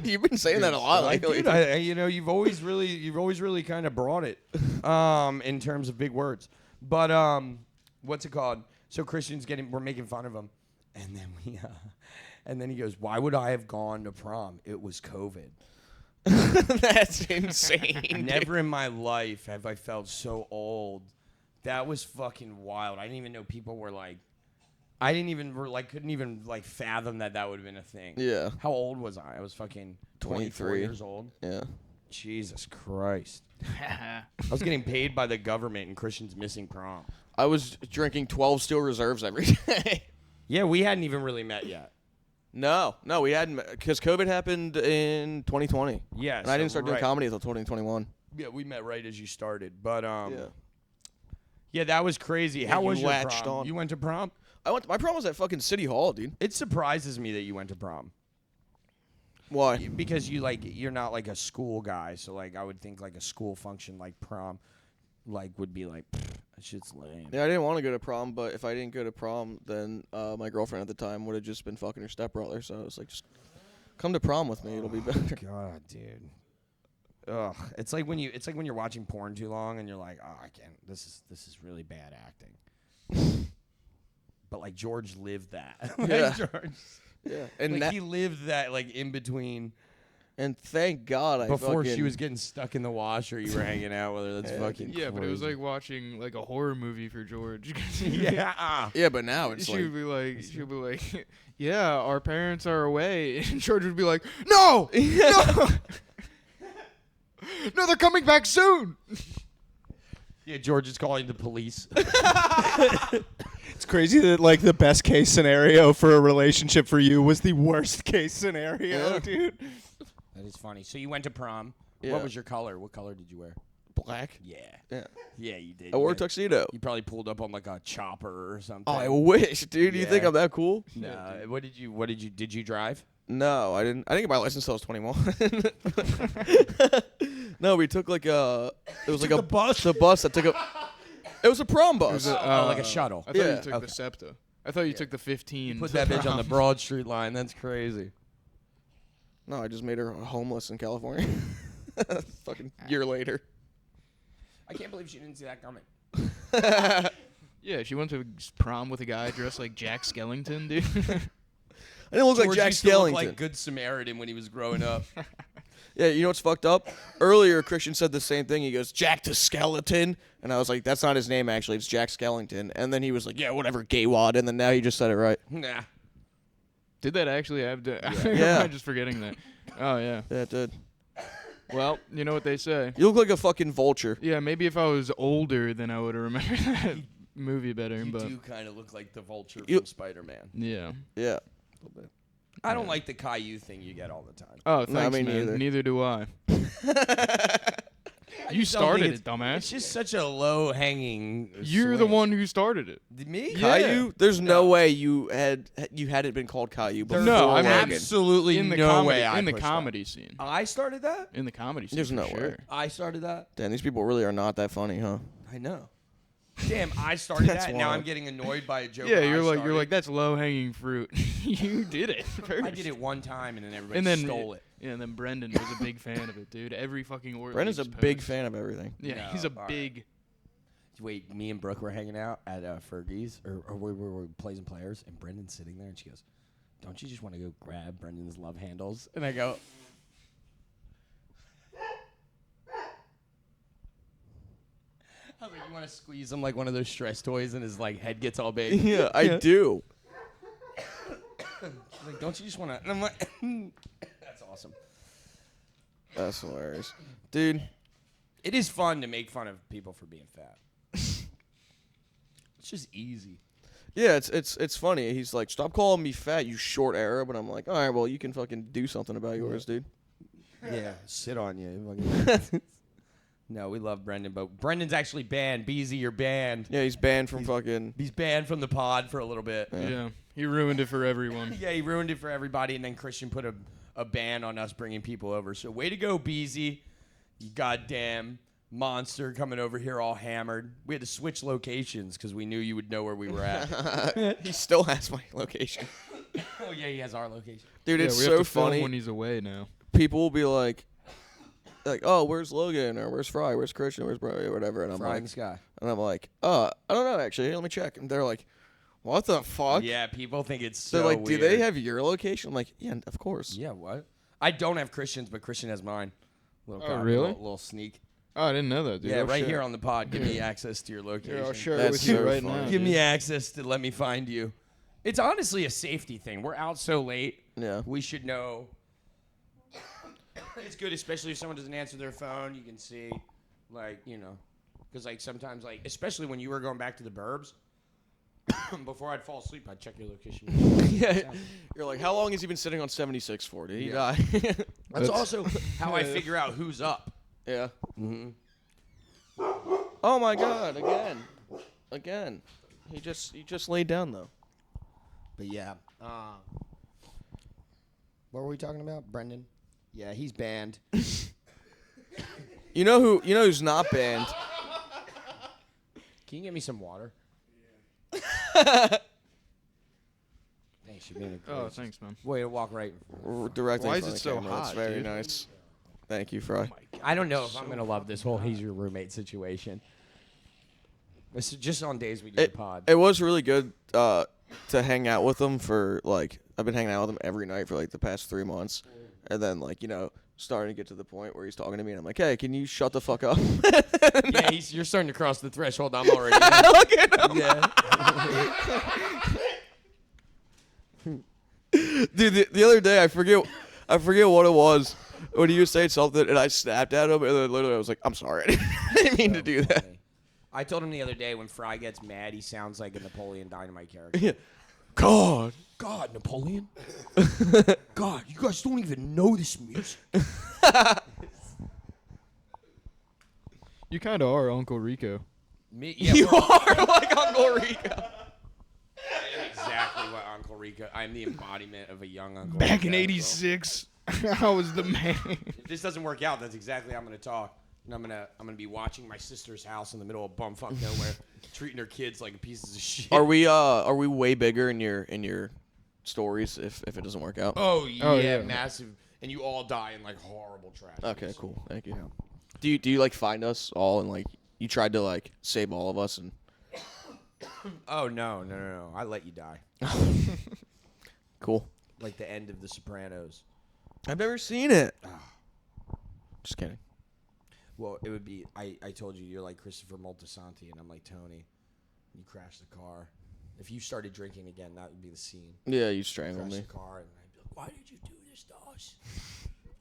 You've been saying that a lot lately. Dude, you've always really kind of brought it, in terms of big words. But what's it called? So Christian's we're making fun of him, and then and then he goes, "Why would I have gone to prom? It was COVID." That's insane. Never in my life have I felt so old. That was fucking wild. I didn't even know people were like. I didn't even couldn't even fathom that would have been a thing. Yeah. How old was I? I was fucking 24 23. years old. Yeah. Jesus Christ. I was getting paid by the government and Christian's missing prom. I was drinking 12 Steel Reserves every day. Yeah, we hadn't even really met yet. No, we hadn't, because COVID happened in 2020. Yeah. And I didn't start doing comedy until 2021. Yeah, we met right as you started. But Yeah. yeah, that was crazy. How you was your latched prom? on. You went to prom? My prom was at fucking City Hall, dude. It surprises me that you went to prom. Why? Because you're not like a school guy, so I would think a school function like prom would be that shit's lame. Yeah, I didn't want to go to prom, but if I didn't go to prom, then my girlfriend at the time would have just been fucking her stepbrother. So I was like, just come to prom with me. It'll be better. God, dude. Ugh. It's like when you're watching porn too long and you're like, oh, I can't. This is really bad acting. But George lived that. Yeah. George, Yeah. And he lived that in between. and thank God I Before she fucking- was getting stuck in the washer, you were hanging out with her. That's fucking Yeah, but it was crazy. like watching a horror movie for George. Yeah. Yeah, but now it's she'd like be like, yeah, our parents are away, and George would be like, no, no, no, they're coming back soon. Yeah, George is calling the police. It's crazy that the best case scenario for a relationship for you was the worst case scenario, Yeah. dude. That is funny. So you went to prom. Yeah. What was your color? What color did you wear? black. Yeah. Yeah. Yeah, you did. I wore a You- tuxedo. You probably pulled up on a chopper or something. Oh, I wish, dude. You think Yeah. I'm that cool? No. Did you drive? No, I didn't. I didn't get my license until I was 21. No, we took it was the bus? The bus that took a. It was a prom bus. like a shuttle. I thought Yeah. you took Okay. the SEPTA. I thought you took the 15. Put to that bitch on the prom. Broad Street line. That's crazy. No, I just made her homeless in California. Fucking year later. I can't believe she didn't see that coming. Yeah, she went to prom with a guy dressed like Jack Skellington, dude. I didn't look like George Jack used to look Skellington. like Good Samaritan when he was growing up. Yeah, you know what's fucked up? Earlier, Christian said the same thing. He goes, Jack the Skeleton. And I was like, that's not his name, actually. It's Jack Skellington. And then he was like, yeah, whatever, gay wad. And then now he just said it right. Nah. Did that actually have to? Yeah. I'm just forgetting that. Oh yeah. Yeah, it did. Well, you know what they say. You look like a fucking vulture. Yeah, maybe if I was older, then I would have remembered that movie better. You but do kind of look like the Vulture You- from Spider-Man. yeah, Yeah. little bit. I don't like the Caillou thing you get all the time. Oh, No, thanks, me man. neither. Neither do I. You just don't started think it, dumbass. It's just such a low hanging. You're the one who started it. Me? Yeah. Caillou? There's no way you had it been called Caillou before. No, I mean, Logan. absolutely In the no comedy, way. in the comedy scene. I started that. In the comedy scene. There's for no sure. way. I started that. Damn, these people really are not that funny, huh? I know. Damn, I started That's that. Now wild. I'm getting annoyed by a joke. Yeah, I you're started. like that's low hanging fruit. You did it first. I did it one time and then everybody and then stole it. Yeah, and then Brendan was a big fan of it, dude. Every fucking word. Brendan's a he just big posts. fan of everything. Yeah, No, he's a all right. big. Wait, me and Brooke were hanging out at Fergie's, or we were Plays and Players, and Brendan's sitting there, and she goes, "Don't you just want to go grab Brendan's love handles?" And I go, I was like, "You want to squeeze him like one of those stress toys, and his like head gets all big?" Yeah, I do. She's like, "Don't you just want to?" And I'm like, "That's awesome." That's hilarious. Dude, It is fun to make fun of people for being fat. It's just easy. yeah, it's funny. He's like, stop calling me fat, you short Arab. And I'm like, all right, well, you can fucking do something about yours, dude. Yeah, sit on you. No, we love Brendan, but Brendan's actually banned. Beezy, you're banned. Yeah, he's banned from fucking. He's banned from the pod for a little bit. Yeah, he ruined it for everyone. Yeah, he ruined it for everybody, and then Christian put a ban on us bringing people over. So way to go, Beezy. You goddamn monster coming over here all hammered. We had to switch locations because we knew you would know where we were at. He still has my location. Oh, yeah, he has our location. Dude, Yeah, it's we have so to film funny. when he's away now. People will be like, oh, where's Logan? Or where's Fry? Where's Christian? Where's Bro? Or whatever. And I'm Fry in like, the sky. I don't know, actually. Let me check. And they're like, what the fuck? Yeah, people think it's so They're like, weird. do they have your location? I'm like, yeah, of course. Yeah, what? I don't have Christian's, but Christian has mine. Little Oh, copy, really? Little sneak. Oh, I didn't know that, dude. Yeah, Oh, right shit. here on the pod. Give me access to your location. Here, I'll share That's it with you so right funny. now. Give dude. me access to let me find you. It's honestly a safety thing. We're out so late. Yeah. We should know. It's good, especially if someone doesn't answer their phone. You can see, like, because like sometimes, like, especially when you were going back to the burbs. Before I'd fall asleep, I'd check your location. Yeah. You're like, how long has he been sitting on 76 for? Did he die? That's also how I figure out who's up. Yeah. Mm-hmm. Oh my God! Again. He just laid down though. But yeah. What were we talking about? Brendan? Yeah, he's banned. You know who's not banned? Can you get me some water? Thanks, you're being a Oh, gracious. thanks, man. Way to walk right. Directly Why in is front it of so the camera. That's hot, very dude? nice. Thank you, Fry. I don't know if I'm gonna love this whole he's your roommate situation. It's just on days we do the pod. It was really good to hang out with him for like I've been hanging out with him every night for like the past 3 months, and then like starting to get to the point where he's talking to me and I'm like, hey, can you shut the fuck up? Yeah, you're starting to cross the threshold. I'm already. Look at him. Yeah. Dude, the other day I forget what it was when he was saying something and I snapped at him and then literally I was like, I'm sorry, I didn't mean to do that. I told him the other day when Fry gets mad, he sounds like a Napoleon Dynamite character. Yeah. God. God, Napoleon. God, you guys don't even know this music. You kind of are Uncle Rico. Me, yeah, You we're- are like Uncle Rico. I am exactly what Uncle Rico. I'm the embodiment of a young Uncle Back Rico. in '86, I was the man. If this doesn't work out, that's exactly how I'm gonna talk. And I'm gonna be watching my sister's house in the middle of bumfuck nowhere, treating her kids like pieces of shit. Are we way bigger in your stories if it doesn't work out? Oh yeah, Oh, yeah. massive. And you all die in like horrible tragedies. Okay, cool. Thank you. Do you like find us all and like you tried to like save all of us and Oh no. I let you die. cool. Like the end of The Sopranos. I've never seen it. Just kidding. Well, it would be. I told you you're like Christopher Moltisanti, and I'm like Tony. You crash the car. If you started drinking again, that would be the scene. Yeah, you strangled Crash me. the car, and I'd be like, "Why did you do this to us?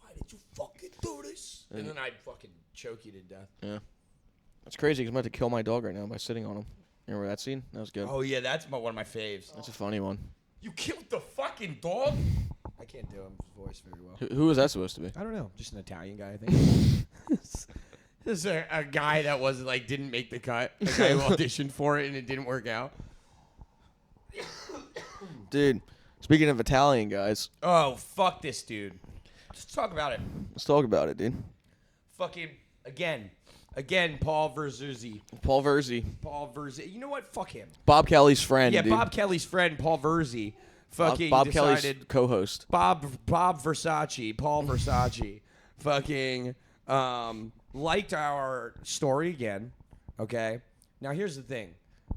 Why did you fucking do this?" And then I'd fucking choke you to death. Yeah. That's crazy because I'm about to kill my dog right now by sitting on him. You remember that scene? That was good. Oh yeah, that's one of my faves. That's a funny one. You killed the fucking dog? I can't do his voice very well. Who was that supposed to be? I don't know. Just an Italian guy, I think. This is a guy that was like didn't make the cut. A guy who auditioned for it and it didn't work out. Dude, speaking of Italian guys, Oh, fuck this dude. Let's talk about it. let's talk about it, dude. Fucking again, Paul Verzi. Paul Verzi. Paul Verzi. You know what? Fuck him. Bob Kelly's friend, Yeah, dude. Bob Kelly's friend, Paul Verzi. Fucking Bob Kelly's decided. co-host. Bob Versace, Paul Versace, fucking liked our story again. Okay. Now here's the thing.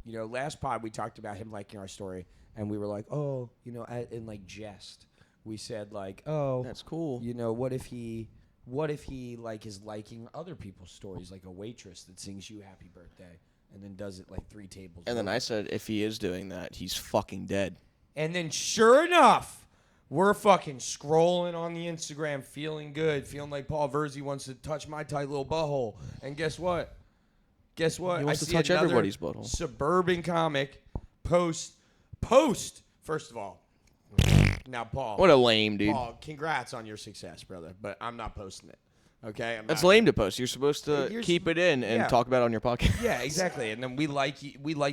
You know, last pod we talked about him liking our story, and we were like, oh, you know, in like jest, we said like, oh, That's cool. you know, what if he like is liking other people's stories, like a waitress that sings you happy birthday and then does it like 3 tables. And then over. I said, if he is doing that, he's fucking dead. And then sure enough, we're fucking scrolling on the Instagram, feeling good, feeling like Paul Verzi wants to touch my tight little butthole. And guess what? Guess what? He wants I to see touch another everybody's butthole. Suburban comic post. First of all, now Paul. What a lame, dude. Paul, congrats on your success, brother. But I'm not posting it. Okay? That's not- lame to post. You're supposed to You're keep it in and yeah. talk about it on your podcast. Yeah, exactly. And then we like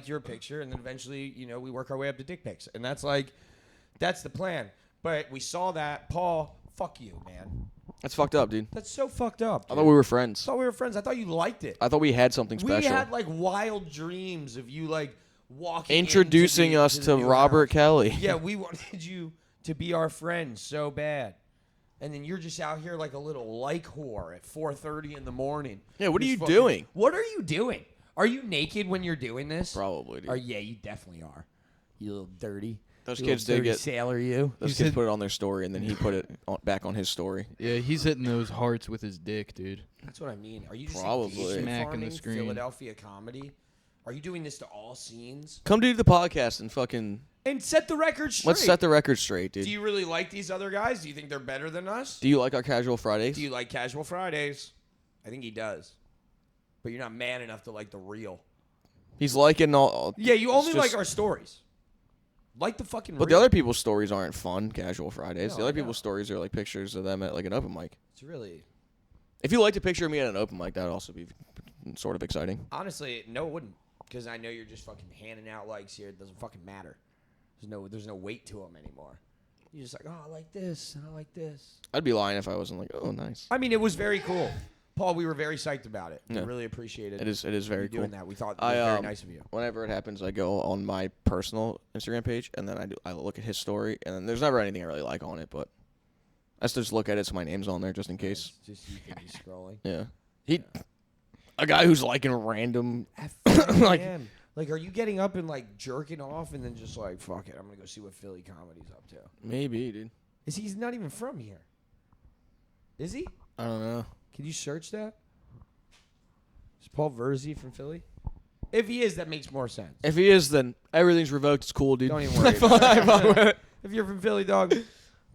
your picture, and then eventually, you know, we work our way up to dick pics, and that's the plan. But we saw that, Paul. Fuck you, man. That's fucked up, dude. That's so fucked up. I Dude. thought we were I friends. thought we were friends. I thought you liked it. I thought we had something special. We had like wild dreams of you like walking, Introducing into the- us the to new Robert house. Kelly. Yeah, we wanted you to be our friend so bad. And then you're just out here like a little like whore at 4:30 in the morning. Yeah, what are Just you fucking- doing? What are you doing? Are you naked when you're doing this? Probably, dude. Or yeah, you definitely are. You little dirty. Those you kids little did dirty get- sailor. You. Those kids put it on their story, and then he put it back on his story. Yeah, he's hitting those hearts with his dick, dude. That's what I mean. Are you just Probably. engagement Smacking the farming screen. Philadelphia comedy? Are you doing this to all scenes? Come do the podcast and fucking And set the record straight. let's set the record straight, dude. Do you really like these other guys? Do you think they're better than us? Do you like our casual Fridays? Do you like Casual Fridays? I think he does. But you're not man enough to like the real. He's liking all. Yeah, you only it's like just- our stories. Like the fucking But the real. other people's stories aren't fun. Casual Fridays. No, the I other know. people's stories are like pictures of them at like an open mic. It's really... If you liked a picture of me at an open mic, that'd also be sort of exciting. Honestly, no, it wouldn't. Because I know you're just fucking handing out likes here. It doesn't fucking matter. There's no weight to them anymore. You're just like, oh, I like this, and I like this. I'd be lying if I wasn't like, oh, nice. I mean, it was very cool. Paul, we were very psyched about it. We Yeah. really appreciated It is very you cool. doing that. We thought it was very nice of you. Whenever it happens, I go on my personal Instagram page, and then I look at his story, and then there's never anything I really like on it, but I just look at it so my name's on there just in case. It's just you think he's scrolling. Yeah. A guy who's liking random. Like, are you getting up and like jerking off and then just like, fuck it, I'm gonna go see what Philly comedy's up to? Maybe, dude. He's not even from here? Is he? I don't know. Can you search that? Is Paul Verzi from Philly? If he is, that makes more sense. If he is, then everything's revoked. It's cool, dude. Don't even worry about it. If you're from Philly, dog,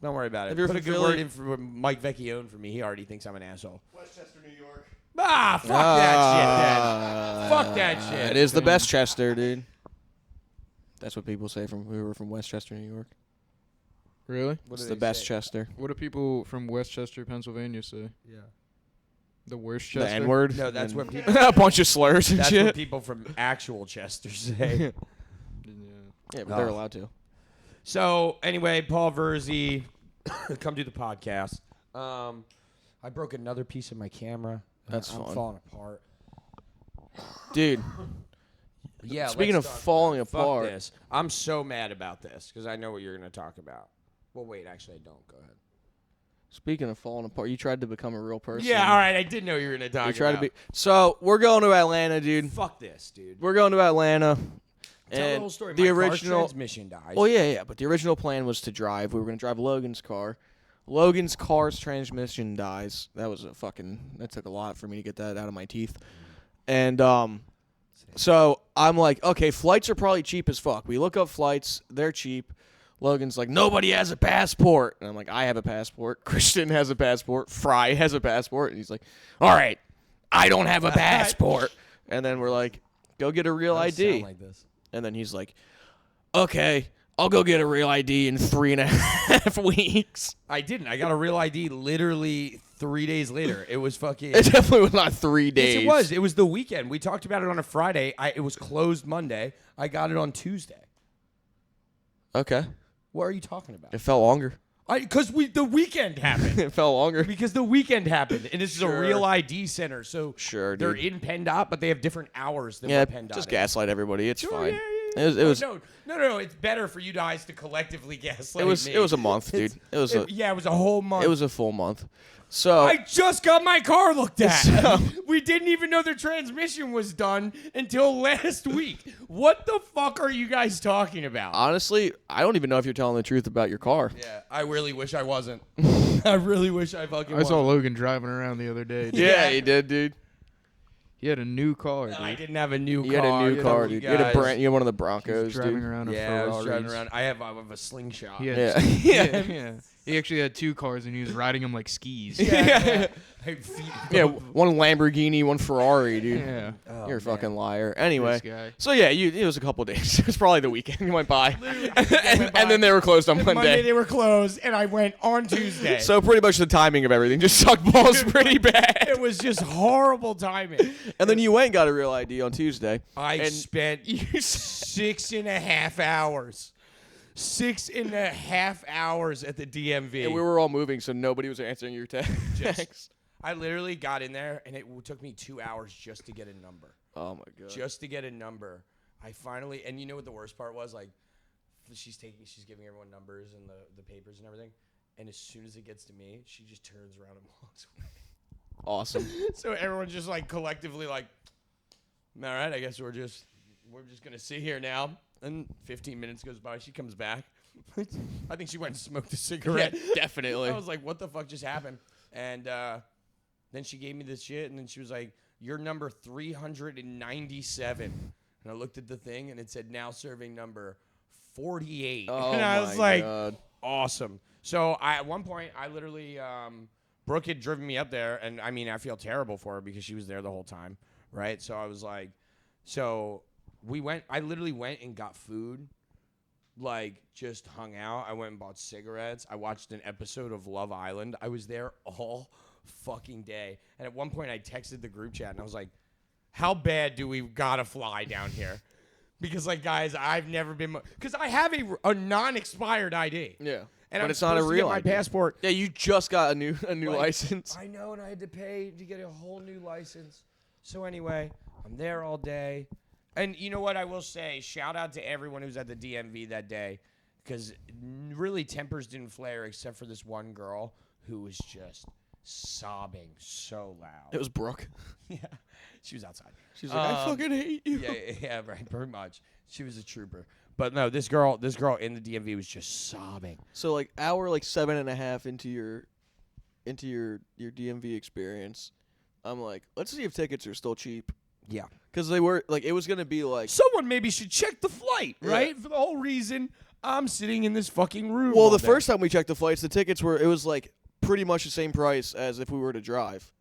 don't worry about it. If you're Put a from good Philly- word in for Mike Vecchione for me. He already thinks I'm an asshole. Westchester, New York. Ah, fuck that shit, then. Fuck that shit. It is the best Chester, dude. That's what people say from who are from Westchester, New York. Really? What It's do the they best say? Chester. What do people from Westchester, Pennsylvania say? Yeah. The worst The Chester? N-word. No, that's and what people. a bunch of slurs and That's shit. what people from actual Chester say. Yeah. Yeah, but they're Oh. allowed to. So anyway, Paul Verzi, come do the podcast. I broke another piece of my camera. That's I'm fun. falling apart. Dude, Yeah. Speaking let's of talk falling about it. Fuck apart. this. I'm so mad about this because I know what you're going to talk about. Well, wait, actually, I don't. Go ahead. speaking of falling apart, you tried to become a real person. Yeah, all right. I did know you were going to talk You tried about. to be. So we're going to Atlanta, dude. Fuck this, dude. We're going to Atlanta. Tell and the whole story. The My original. car's transmission dies. Well, yeah, but the original plan was to drive. We were going to drive Logan's car. Logan's car's transmission dies. That took a lot for me to get that out of my teeth. And so I'm like, okay, flights are probably cheap as fuck. We look up flights, they're cheap. Logan's like, nobody has a passport. And I'm like, I have a passport. Christian has a passport. Fry has a passport. And he's like, all right, I don't have a passport. And then we're like, go get a real Does ID. sound like this. And then he's like, okay, I'll go get a real ID in 3.5 weeks. I didn't. I got a real ID literally 3 days later. It was fucking. It definitely was not 3 days. Yes, it was. It was the weekend. We talked about it on a Friday. It was closed Monday. I got it on Tuesday. Okay. What are you talking about? It felt longer. Because the weekend happened. It felt longer. Because the weekend happened, and this is a Sure. real ID center, so Sure, they're dude. in PennDOT, but they have different hours than Yeah, what PennDOT just is. gaslight everybody. It's Sure, fine. yeah. It was. No. It's better for you guys to collectively gaslight me. It was a month, dude. It was a a whole month. it was a full month. So I just got my car looked at. We didn't even know the transmission was done until last week. What the fuck are you guys talking about? honestly, I don't even know if you're telling the truth about your car. Yeah, I really wish I wasn't. I really wish I fucking I saw wasn't. Logan driving around the other day. Dude. Yeah, he did, dude. He had a new car, dude. I didn't have a new You car. had a new you car, know, dude. you You had guys- you had one of the He Broncos, was driving dude. around a Yeah, I was Ferrari. driving around. I have a slingshot. He had Yeah. yeah. He actually had 2 cars and he was riding them like skis. Yeah. Yeah, one Lamborghini, one Ferrari, dude. Yeah. Oh, You're a man. fucking liar. Anyway, This guy. so yeah, it was a couple days. It was probably the weekend. You went by, Literally, and then they were closed on Monday Monday. they were closed, and I went on Tuesday. So pretty much the timing of everything just sucked balls pretty bad. it was just horrible timing. And then you went and got a real ID on Tuesday. I And spent 6.5 hours. 6.5 hours at the DMV. And we were all moving, so nobody was answering your text. I literally got in there, and it took me 2 hours just to get a number. Oh my god. Just to get a number. I finally, and you know what the worst part was? Like, she's giving everyone numbers and the papers and everything. And as soon as it gets to me, she just turns around and walks away. Awesome. So everyone's just like collectively like, all right, I guess we're just gonna sit here now. And 15 minutes goes by, she comes back. I think she went and smoked a cigarette. Yeah, definitely. I was like, what the fuck just happened? And then she gave me this shit, and then she was like, you're number 397. And I looked at the thing, and it said now serving number 48. Oh and I my was like, god. awesome. So at one point, I literally, Brooke had driven me up there, and I mean, I feel terrible for her because she was there the whole time, right? So I was like, I literally went and got food, like just hung out. I went and bought cigarettes. I watched an episode of Love Island. I was there all fucking day. And at one point, I texted the group chat, and I was like, how bad do we gotta fly down here? Because, like, guys, I've never been, because I have a non-expired ID. Yeah. And but I'm it's not a supposed to get real my ID. passport. Yeah, you just got a new Like, license. I know, and I had to pay to get a whole new license. So anyway, I'm there all day. And you know what I will say? Shout out to everyone who's at the DMV that day, because really tempers didn't flare except for this one girl who was just sobbing so loud. It was Brooke. Yeah, she was outside. She's like, I fucking hate you. Yeah, right, pretty much. She was a trooper. But no, this girl in the DMV was just sobbing. So like hour like 7.5 into your DMV experience, I'm like, let's see if tickets are still cheap. Yeah. Because they were like, it was gonna be like. Someone maybe should check the flight, Yeah. right? For the whole reason I'm sitting in this fucking room. Well, all the day. first time we checked the flights, the tickets it was like pretty much the same price as if we were to drive.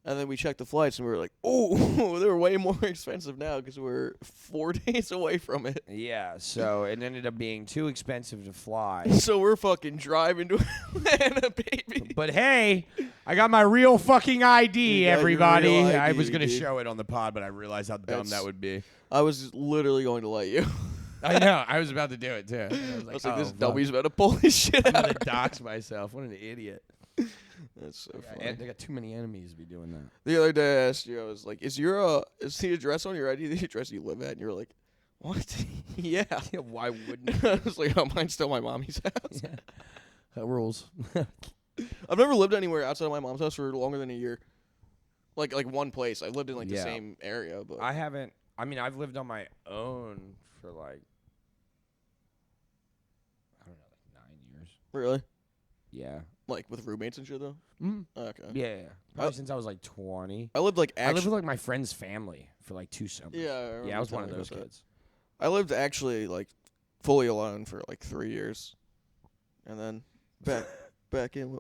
And then we checked the flights and we were like, oh, they're way more expensive now because we're 4 days away from it. Yeah, so it ended up being too expensive to fly. So we're fucking driving to Atlanta, baby. But hey, I got my real fucking ID, You got your everybody. real I ID, was going to dude. show it on the pod, but I realized how dumb That's- that would be. I was literally going to let you. I know. I was about to do it, too. I was I was like, oh, this fuck. dummy's about to pull his shit I'm out. going to dox myself. What an idiot. That's so Yeah, funny. they got too many enemies to be doing that. The other day I asked you, I was like, is the address on your ID the address you live at? And you were like, what? Yeah. Why wouldn't I was like, oh, mine's still my mommy's house. that rules? I've never lived anywhere outside of my mom's house for longer than a year. Like one place. I've lived in like the Yeah. same area, but I haven't. I mean, I've lived on my own for like, I don't know, like 9 years. really, Yeah. like with roommates and shit though. Mm. Okay. Yeah. Probably since I was like 20. I lived like I lived actually. with like my friend's family for like 2 summers. Yeah. Yeah, I was one of remember those telling me about kids. that. I lived actually like fully alone for like 3 years, and then back in.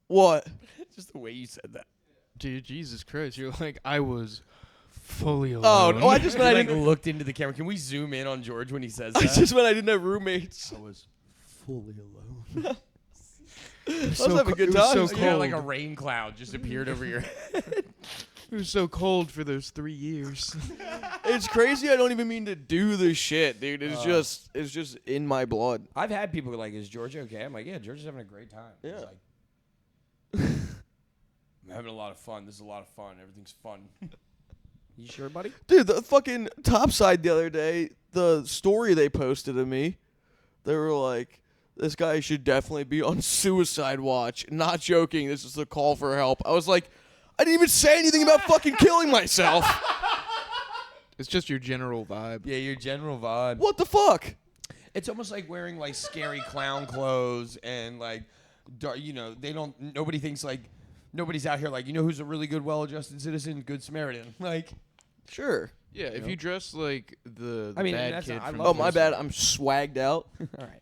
What? Just the way you said that. Dude, Jesus Christ. You're like, I was fully Oh, alone. no, I just He meant I like didn't. looked into the camera. Can we zoom in on George when he says I that? just meant I didn't have roommates. I was fully alone. I was having a good it was time. so Yeah, like a cold. rain cloud just appeared over your head. It was so cold for those 3 years. It's crazy. I don't even mean to do this shit, dude. It's just in my blood. I've had people like, "Is George okay?" I'm like, "Yeah, George is having a great time." He's Yeah. like, "I'm having a lot of fun. This is a lot of fun. Everything's fun." You sure, buddy? Dude, the fucking Topside the other day, the story they posted of me, they were like, this guy should definitely be on suicide watch. Not joking. This is a call for help. I was like, I didn't even say anything about fucking killing myself. It's just your general vibe. Yeah, your general vibe. What the fuck? It's almost like wearing like scary clown clothes and like, you know, nobody thinks like, nobody's out here like, you know who's a really good, well-adjusted citizen? Good Samaritan. Like, Sure. Yeah, if you dress like the I mean, bad that's kid not- I from love Oh, the my first bad. one. I'm swagged out. all right.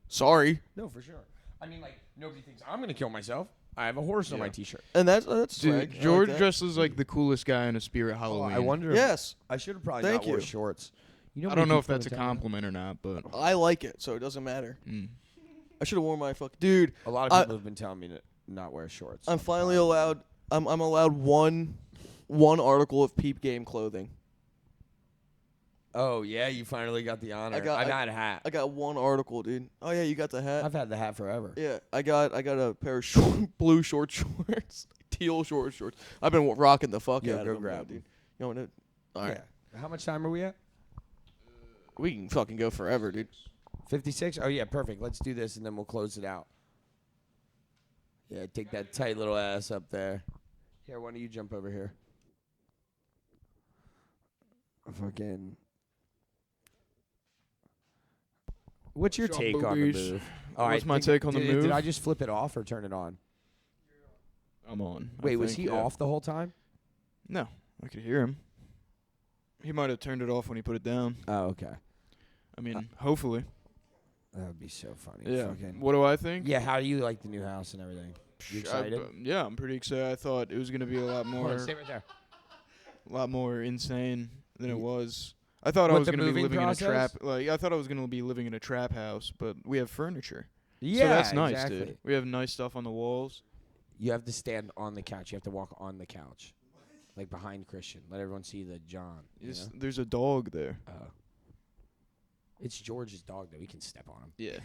Sorry. No, for sure. I mean, like, nobody thinks I'm going to kill myself. I have a horse on my t-shirt. And that's swag. Dude, I like George that. dresses like the coolest guy in a Spirit Halloween. I wonder if Yes. I should have probably Thank not wore you. shorts. You I don't know if that's a compliment or not, but I like it, so it doesn't matter. mm. I should have worn my fucking... Dude, A lot of people have been telling me to not wear shorts. I'm finally allowed... I'm allowed one article of Peep Game clothing. Oh, yeah, you finally got the honor. I I've had a hat. I got one article, dude. Oh, yeah, you got the hat? I've had the hat forever. Yeah, I got a pair of blue short shorts, teal shorts. I've been rocking the fuck Yeah, out go of them, grab dude. them. You want to? All right, Yeah. How much time are we at? we can fucking go forever, dude. 56? Oh, yeah, perfect. Let's do this, and then we'll close it out. Yeah, take that tight little ass up there. Here, why don't you jump over here? Fucking... What's your Shot take on the boobies. move? What's my take on the Did move? I just flip it off or turn it on? I'm on. I Wait, was think, he yeah. off the whole time? No, I could hear him. He might have turned it off when he put it down. Oh, okay. I mean, hopefully. That would be so funny. Yeah. Fucking- What do I think? Yeah, how do you like the new house and everything? You excited? Yeah, I'm pretty excited. I thought it was gonna be a lot Hold more, on, stay right there. insane than it was. I thought I What, was the gonna be moving living process? in a trap. Like I thought I was gonna be living in a trap house, but we have furniture. Yeah, So that's nice, exactly. dude. We have nice stuff on the walls. You have to stand on the couch. You have to walk on the couch, like behind Christian. Let everyone see the John. you know? There's a dog there. It's George's dog though. We can step on him. Yeah.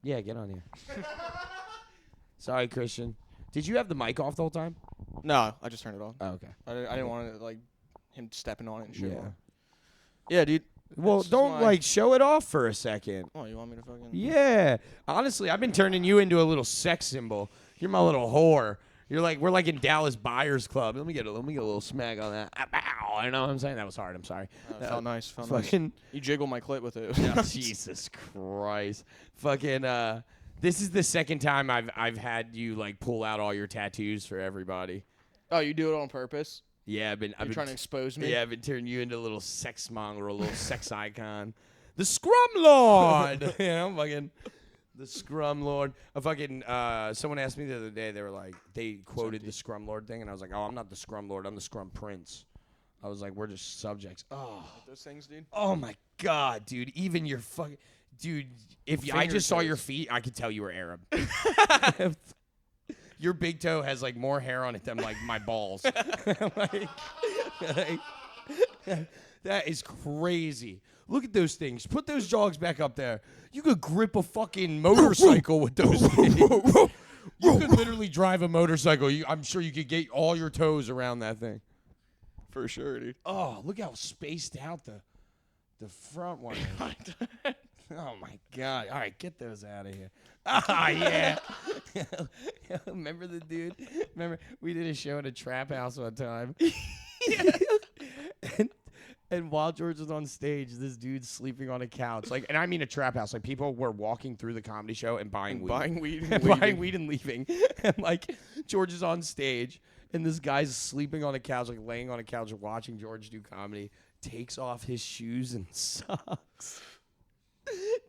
Yeah, get on here. Sorry, Christian. Did you have the mic off the whole time? No, I just turned it on. Oh, okay. I didn't want to like him stepping on it and shit. Yeah. Yeah, dude. Well, This is don't my- like show it off for a second. Oh, you want me to fucking? Yeah. Honestly, I've been turning you into a little sex symbol. You're my little whore. You're like we're like in Dallas Buyers Club. Let me get a little smack on that. Ow, I know what I'm saying. That was hard. I'm sorry. Felt nice. Felt nice. Fucking You jiggle my clit with it. Jesus Christ. Fucking this is the second time I've had you like pull out all your tattoos for everybody. Oh, you do it on purpose? Yeah, I've been Trying to expose me? Yeah, I've been turning you into a little sex mongrel, a little sex icon. The Scrum Lord. You know, fucking the Scrum Lord. Someone asked me the other day, they quoted the Scrum Lord thing, and I was like, oh, I'm not the Scrum Lord, I'm the Scrum Prince. I was like, we're just subjects. Oh, Those things, dude. oh my God, dude. Even your fucking dude. If I just saw your feet, I could tell you were Arab. Your big toe has like more hair on it than like my balls. like, that is crazy. Look at those things. Put those jogs back up there. You could grip a fucking motorcycle with those things. You could literally drive a motorcycle. I'm sure you could get all your toes around that thing. For sure, dude. Oh, look how spaced out the front one is. Oh, my God. All right, get those out of here. Ah, yeah. Remember the dude? Remember, we did a show at a trap house one time. and while George was on stage, this dude's sleeping on a couch. Like, and I mean a trap house. Like, people were walking through the comedy show and buying weed. Buying weed and And leaving. buying weed and leaving. And, like, George is on stage, and this guy's sleeping on a couch, like, laying on a couch watching George do comedy, takes off his shoes and socks.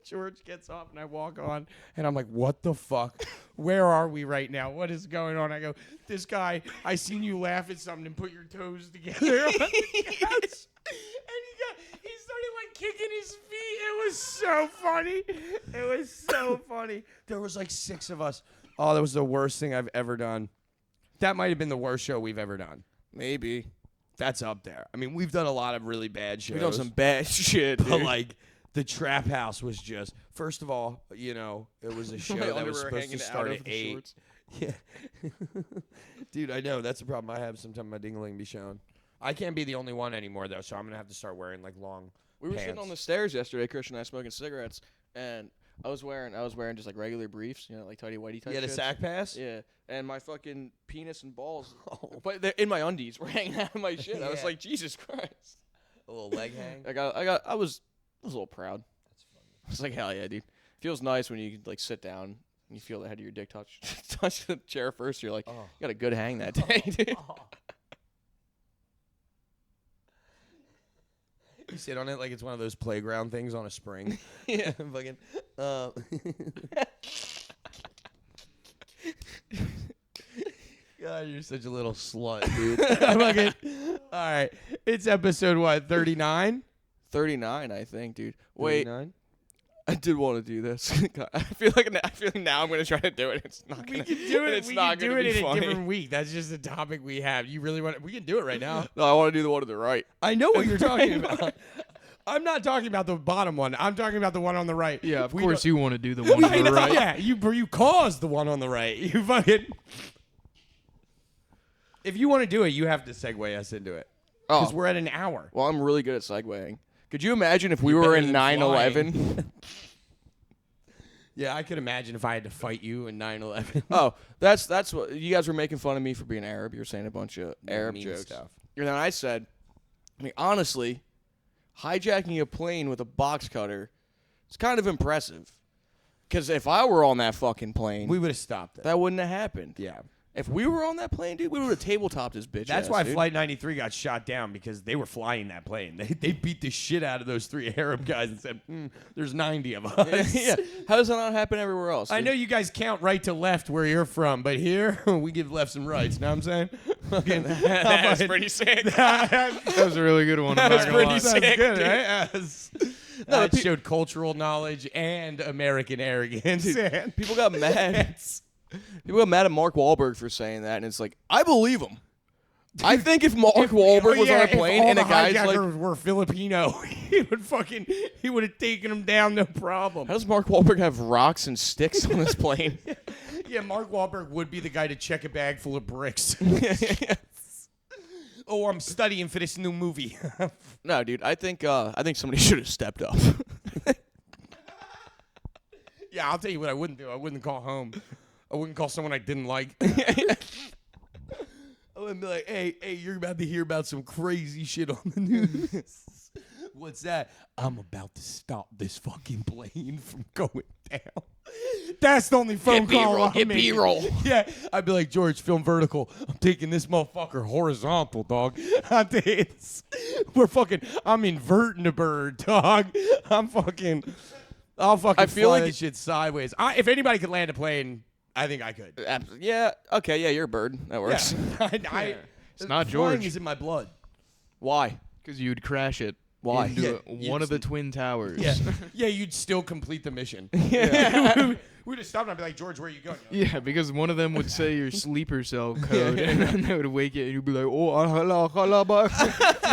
George gets off, and I walk on, and I'm like, what the fuck? where are we right now? What is going on? I go, this guy, I seen you laugh at something and put your toes together on the couch. And he started like kicking his feet. It was so funny. It was so funny. There was like 6 of us. Oh, that was the worst thing I've ever done. That might have been the worst show we've ever done. Maybe. That's up there. I mean, we've done a lot of really bad shows. We've done some bad shit, But dude. like the Trap House was just, first of all, you know, it was a show My that was underwear supposed to hanging start out at of the 8. shorts. Yeah. Dude, I know. That's the problem I have. Sometimes my dingling be shown. I can't be the only one anymore, though, so I'm going to have to start wearing, like, long We were sitting on the stairs yesterday, Christian and I smoking cigarettes, and I was wearing just like regular briefs, you know, like tighty whitey type. You had a shits. sack pass? Yeah, and my fucking penis and balls, but they're in my undies, were hanging out of my shit. I was Yeah. like, Jesus Christ. A little leg hang? I was a little proud. That's funny. I was like, hell yeah, dude. Feels nice when you like sit down and you feel the head of your dick touch the chair first. You're like, you got a good hang that day, dude. You sit on it like it's one of those playground things on a spring. Yeah. Fucking. God, you're such a little slut, dude. Fucking. All right. It's episode, what, 39? 39, I think, dude. Wait, 39? I did want to do this. God, I feel like now I'm gonna try to do it. It's not We gonna. can do it. It's We not can do gonna it be in a funny. different week. That's just a topic we have. You really want? We can do it right now. No, I want to do the one to the right. I know what you're talking about. I'm not talking about the bottom one. I'm talking about the one on the right. Yeah, of We course don't- you want to do the one on the right. Yeah, you caused the one on the right. You fucking. If you want to do it, you have to segue us into it because Oh, we're at an hour. well, I'm really good at segueing. Could you imagine if we You're were better in than 9/11? Yeah, I could imagine if I had to fight you in 9/11. Oh, that's what you guys were making fun of me for being Arab. You were saying a bunch of Arab mean jokes. stuff. And then I said, I mean, honestly, hijacking a plane with a box cutter, it's kind of impressive. Because if I were on that fucking plane, We would have stopped it. that wouldn't have happened. Yeah. If we were on that plane, dude, we would have tabletopped this bitch. That's ass, why dude. Flight 93 got shot down because they were flying that plane. They beat the shit out of those 3 Arab guys and said, there's 90 of us. Yeah. How does that not happen everywhere else? I dude? know you guys count right to left where you're from, but here we give lefts and rights. Know what I'm saying? Fucking- That's pretty sick. That was a really good one. I'm That's not gonna pretty lie. sick. That's good, dude. right? That showed cultural knowledge and American arrogance. And People got mad. People got mad at Mark Wahlberg for saying that, and it's like, I believe him. I think if Mark Wahlberg was on a plane and a guy's like, were Filipino, he would have taken them down, no problem. how does Mark Wahlberg have rocks and sticks on this plane? Yeah, Mark Wahlberg would be the guy to check a bag full of bricks. Oh, I'm studying for this new movie. No, dude, I think somebody should have stepped up. Yeah, I'll tell you what I wouldn't do. I wouldn't call home. I wouldn't call someone I didn't like. I wouldn't be like, hey, you're about to hear about some crazy shit on the news. What's that? I'm about to stop this fucking plane from going down. That's the only phone call I'm making. B-roll. Yeah, I'd be like, George, film vertical. I'm taking this motherfucker horizontal, dog. I'm inverting the bird, dog. I'll fucking I feel fly like this shit sideways. If anybody could land a plane, I think I could. Yeah, okay, yeah, you're a bird. That works. Yeah. It's not flying George. is in my blood. Why? Because you'd crash it. Why? Into Yeah, one of the twin towers. Yeah, yeah, you'd still complete the mission. Yeah. We'd have stopped and I'd be like, George, where are you going? Yeah, because one of them would say your sleeper cell code, and then they would wake you, and you'd be like, "Oh,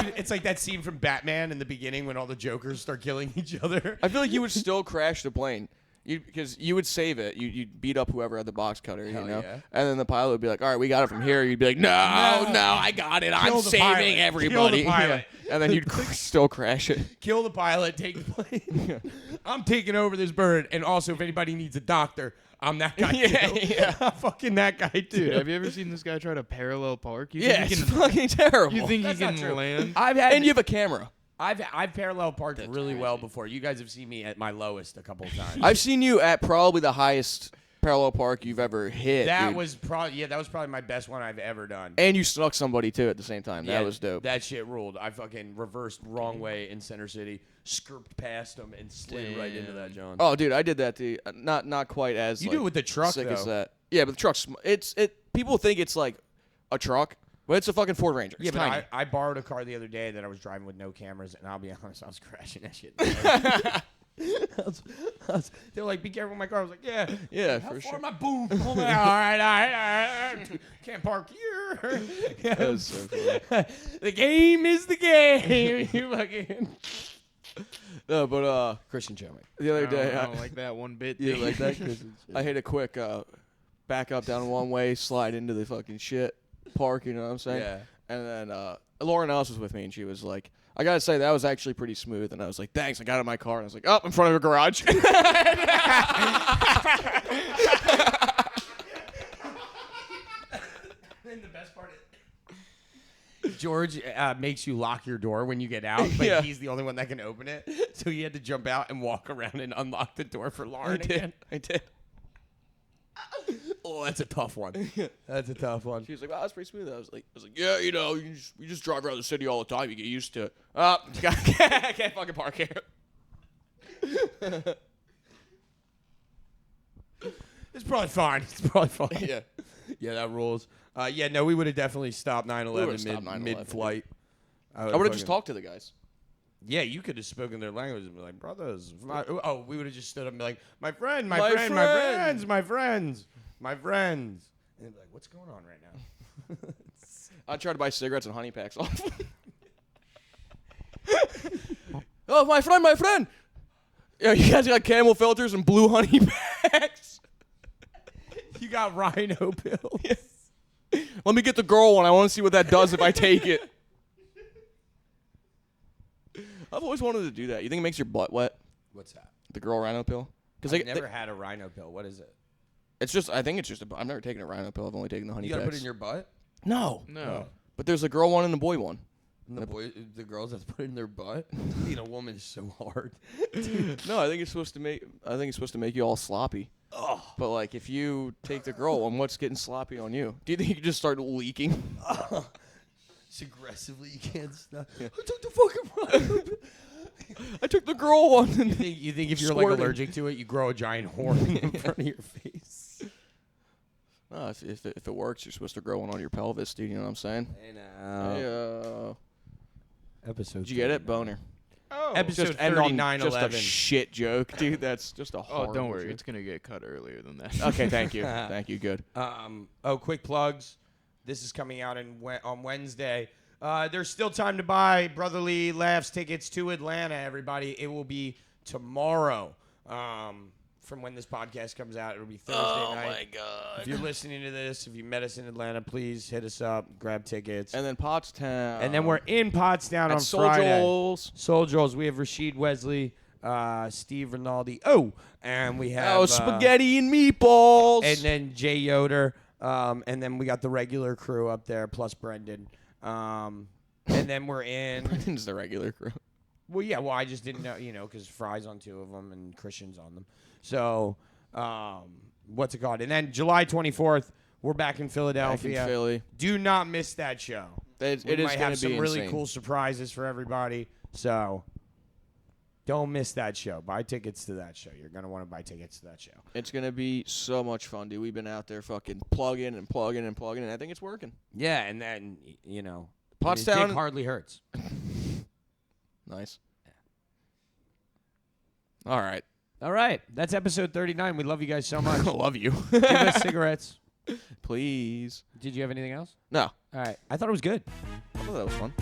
Dude, it's like that scene from Batman in the beginning when all the Jokers start killing each other. I feel like you would still crash the plane. Because you would save it. You'd beat up whoever had the box cutter, Hell you know? yeah. And then the pilot would be like, all right, we got it from here. You'd be like, no, I got it. I'm Kill the pilot. saving Kill everybody. the pilot. Yeah. And then you'd still crash it. Kill the pilot, take the plane. I'm taking over this bird, and also if anybody needs a doctor, I'm that guy Yeah, too. yeah. I'm fucking that guy too. dude, have you ever seen this guy try to parallel park? You Yeah, think it's he can, fucking terrible. you think he That's not can true. land? I've had and you have a camera. I've parallel parked really well before. You guys have seen me at my lowest a couple of times. I've seen you at probably the highest parallel park you've ever hit. That dude. was probably my best one I've ever done. And you snuck somebody too at the same time. Yeah, That was dope. That shit ruled. I fucking reversed wrong way in Center City, skirped past them, and slid right into that John. Oh, dude, I did that too. Not quite as You like, do it with the truck, sick as though. that. Yeah, but the truck's people think it's like a truck, but it's a fucking Ford Ranger. It's Yeah, but tiny. I borrowed a car the other day that I was driving with no cameras, and I'll be honest, I was crashing that shit. They're like, "Be careful with my car." I was like, "Yeah, Yeah, how for far sure. am I? Boom! All right. Can't park here." That was so funny. The game is the game. You fucking No, but Christian showed me. the other day, I don't like that one bit. You dude. like that, Christian? I hit a quick back up down one way, slide into the fucking shit park. You know what I'm saying? Yeah. And then Lauren Ellis was with me, and she was like, I gotta say that was actually pretty smooth. And I was like, thanks. I got out of my car, and I was like, up in front of a garage. And the best part is George makes you lock your door when you get out, but Yeah. he's the only one that can open it. So he had to jump out and walk around and unlock the door for Lauren again. I did. Oh, that's a tough one. That's a tough one. She was like, wow, that's pretty smooth. I was like, yeah, you know, you just drive around the city all the time. You get used to it. I can't fucking park here. It's probably fine. It's probably fine. Yeah. Yeah, that rules. Yeah, no, we would have definitely stopped 9/11 stopped 9/11, mid-flight. I would have just talked to the guys. Yeah, you could have spoken their language and be like, brothers. We would have just stood up and be like, my friend, my My friend, my friend." friends, my friends, my friends. And they'd be like, what's going on right now? I tried to buy cigarettes and honey packs off. Oh, my friend. Yeah, you guys got camel filters and blue honey packs. You got rhino pills. Let me get the girl one. I want to see what that does if I take it. I've always wanted to do that. You think it makes your butt wet? What's that? The girl rhino pill? Because I've never had a rhino pill. What is it? it's just. I think it's just. I've never taken a rhino pill. I've only taken the honey You gotta packs. put it in your butt? No. No. But there's a girl one and a boy one. And the girls have to put it in their butt? Being a woman is so hard. No, I think it's supposed to make you all sloppy. Oh. But like, if you take the girl one, what's getting sloppy on you? Do you think you can just start leaking? It's aggressively, you can't stop. I took the fucking rhino pill. I took the girl one. And You think if you're like Squirting. allergic to it, you grow a giant horn in front of your face? no, if it works, you're supposed to grow one on your pelvis, dude. You know what I'm saying? Hey now. Hey, Episode. did you get it, boner? Oh. Episode Just end on 39, just a 11. shit joke, dude. That's just a Oh, horrible don't worry. joke. It's gonna get cut earlier than that. Okay, thank you. Thank you. Good. Quick plugs. This is coming out on Wednesday. There's still time to buy Brotherly Laughs tickets to Atlanta, everybody. It will be tomorrow. From when this podcast comes out, it'll be Thursday night. god. If you're listening to this, if you met us in Atlanta, please hit us up, grab tickets. And then Pottstown. And then we're in Pottstown at on Soul Friday. Joel's. Soul Joel's. We have Rashid Wesley, Steve Rinaldi. Oh, and we have Spaghetti and meatballs. and then Jay Yoder. And then we got the regular crew up there, plus Brendan. And then we're in. Brendan's the regular crew. Well, yeah. Well, I just didn't know, because Fry's on 2 of them and Christian's on them. So, what's it called? And then July 24th, we're back in Philadelphia. Back in Philly. Do not miss that show. It We is might going have to be some really insane. cool surprises for everybody. So, don't miss that show. Buy tickets to that show. You're going to want to buy tickets to that show. It's going to be so much fun, dude. We've been out there fucking plugging and plugging and plugging, and I think it's working. Yeah, and then, his Pottstown- dick hardly hurts. Nice. All right. All right. That's episode 39. We love you guys so much. I love you. Give us cigarettes. Please. Did you have anything else? No. All right. I thought it was good. I thought that was fun.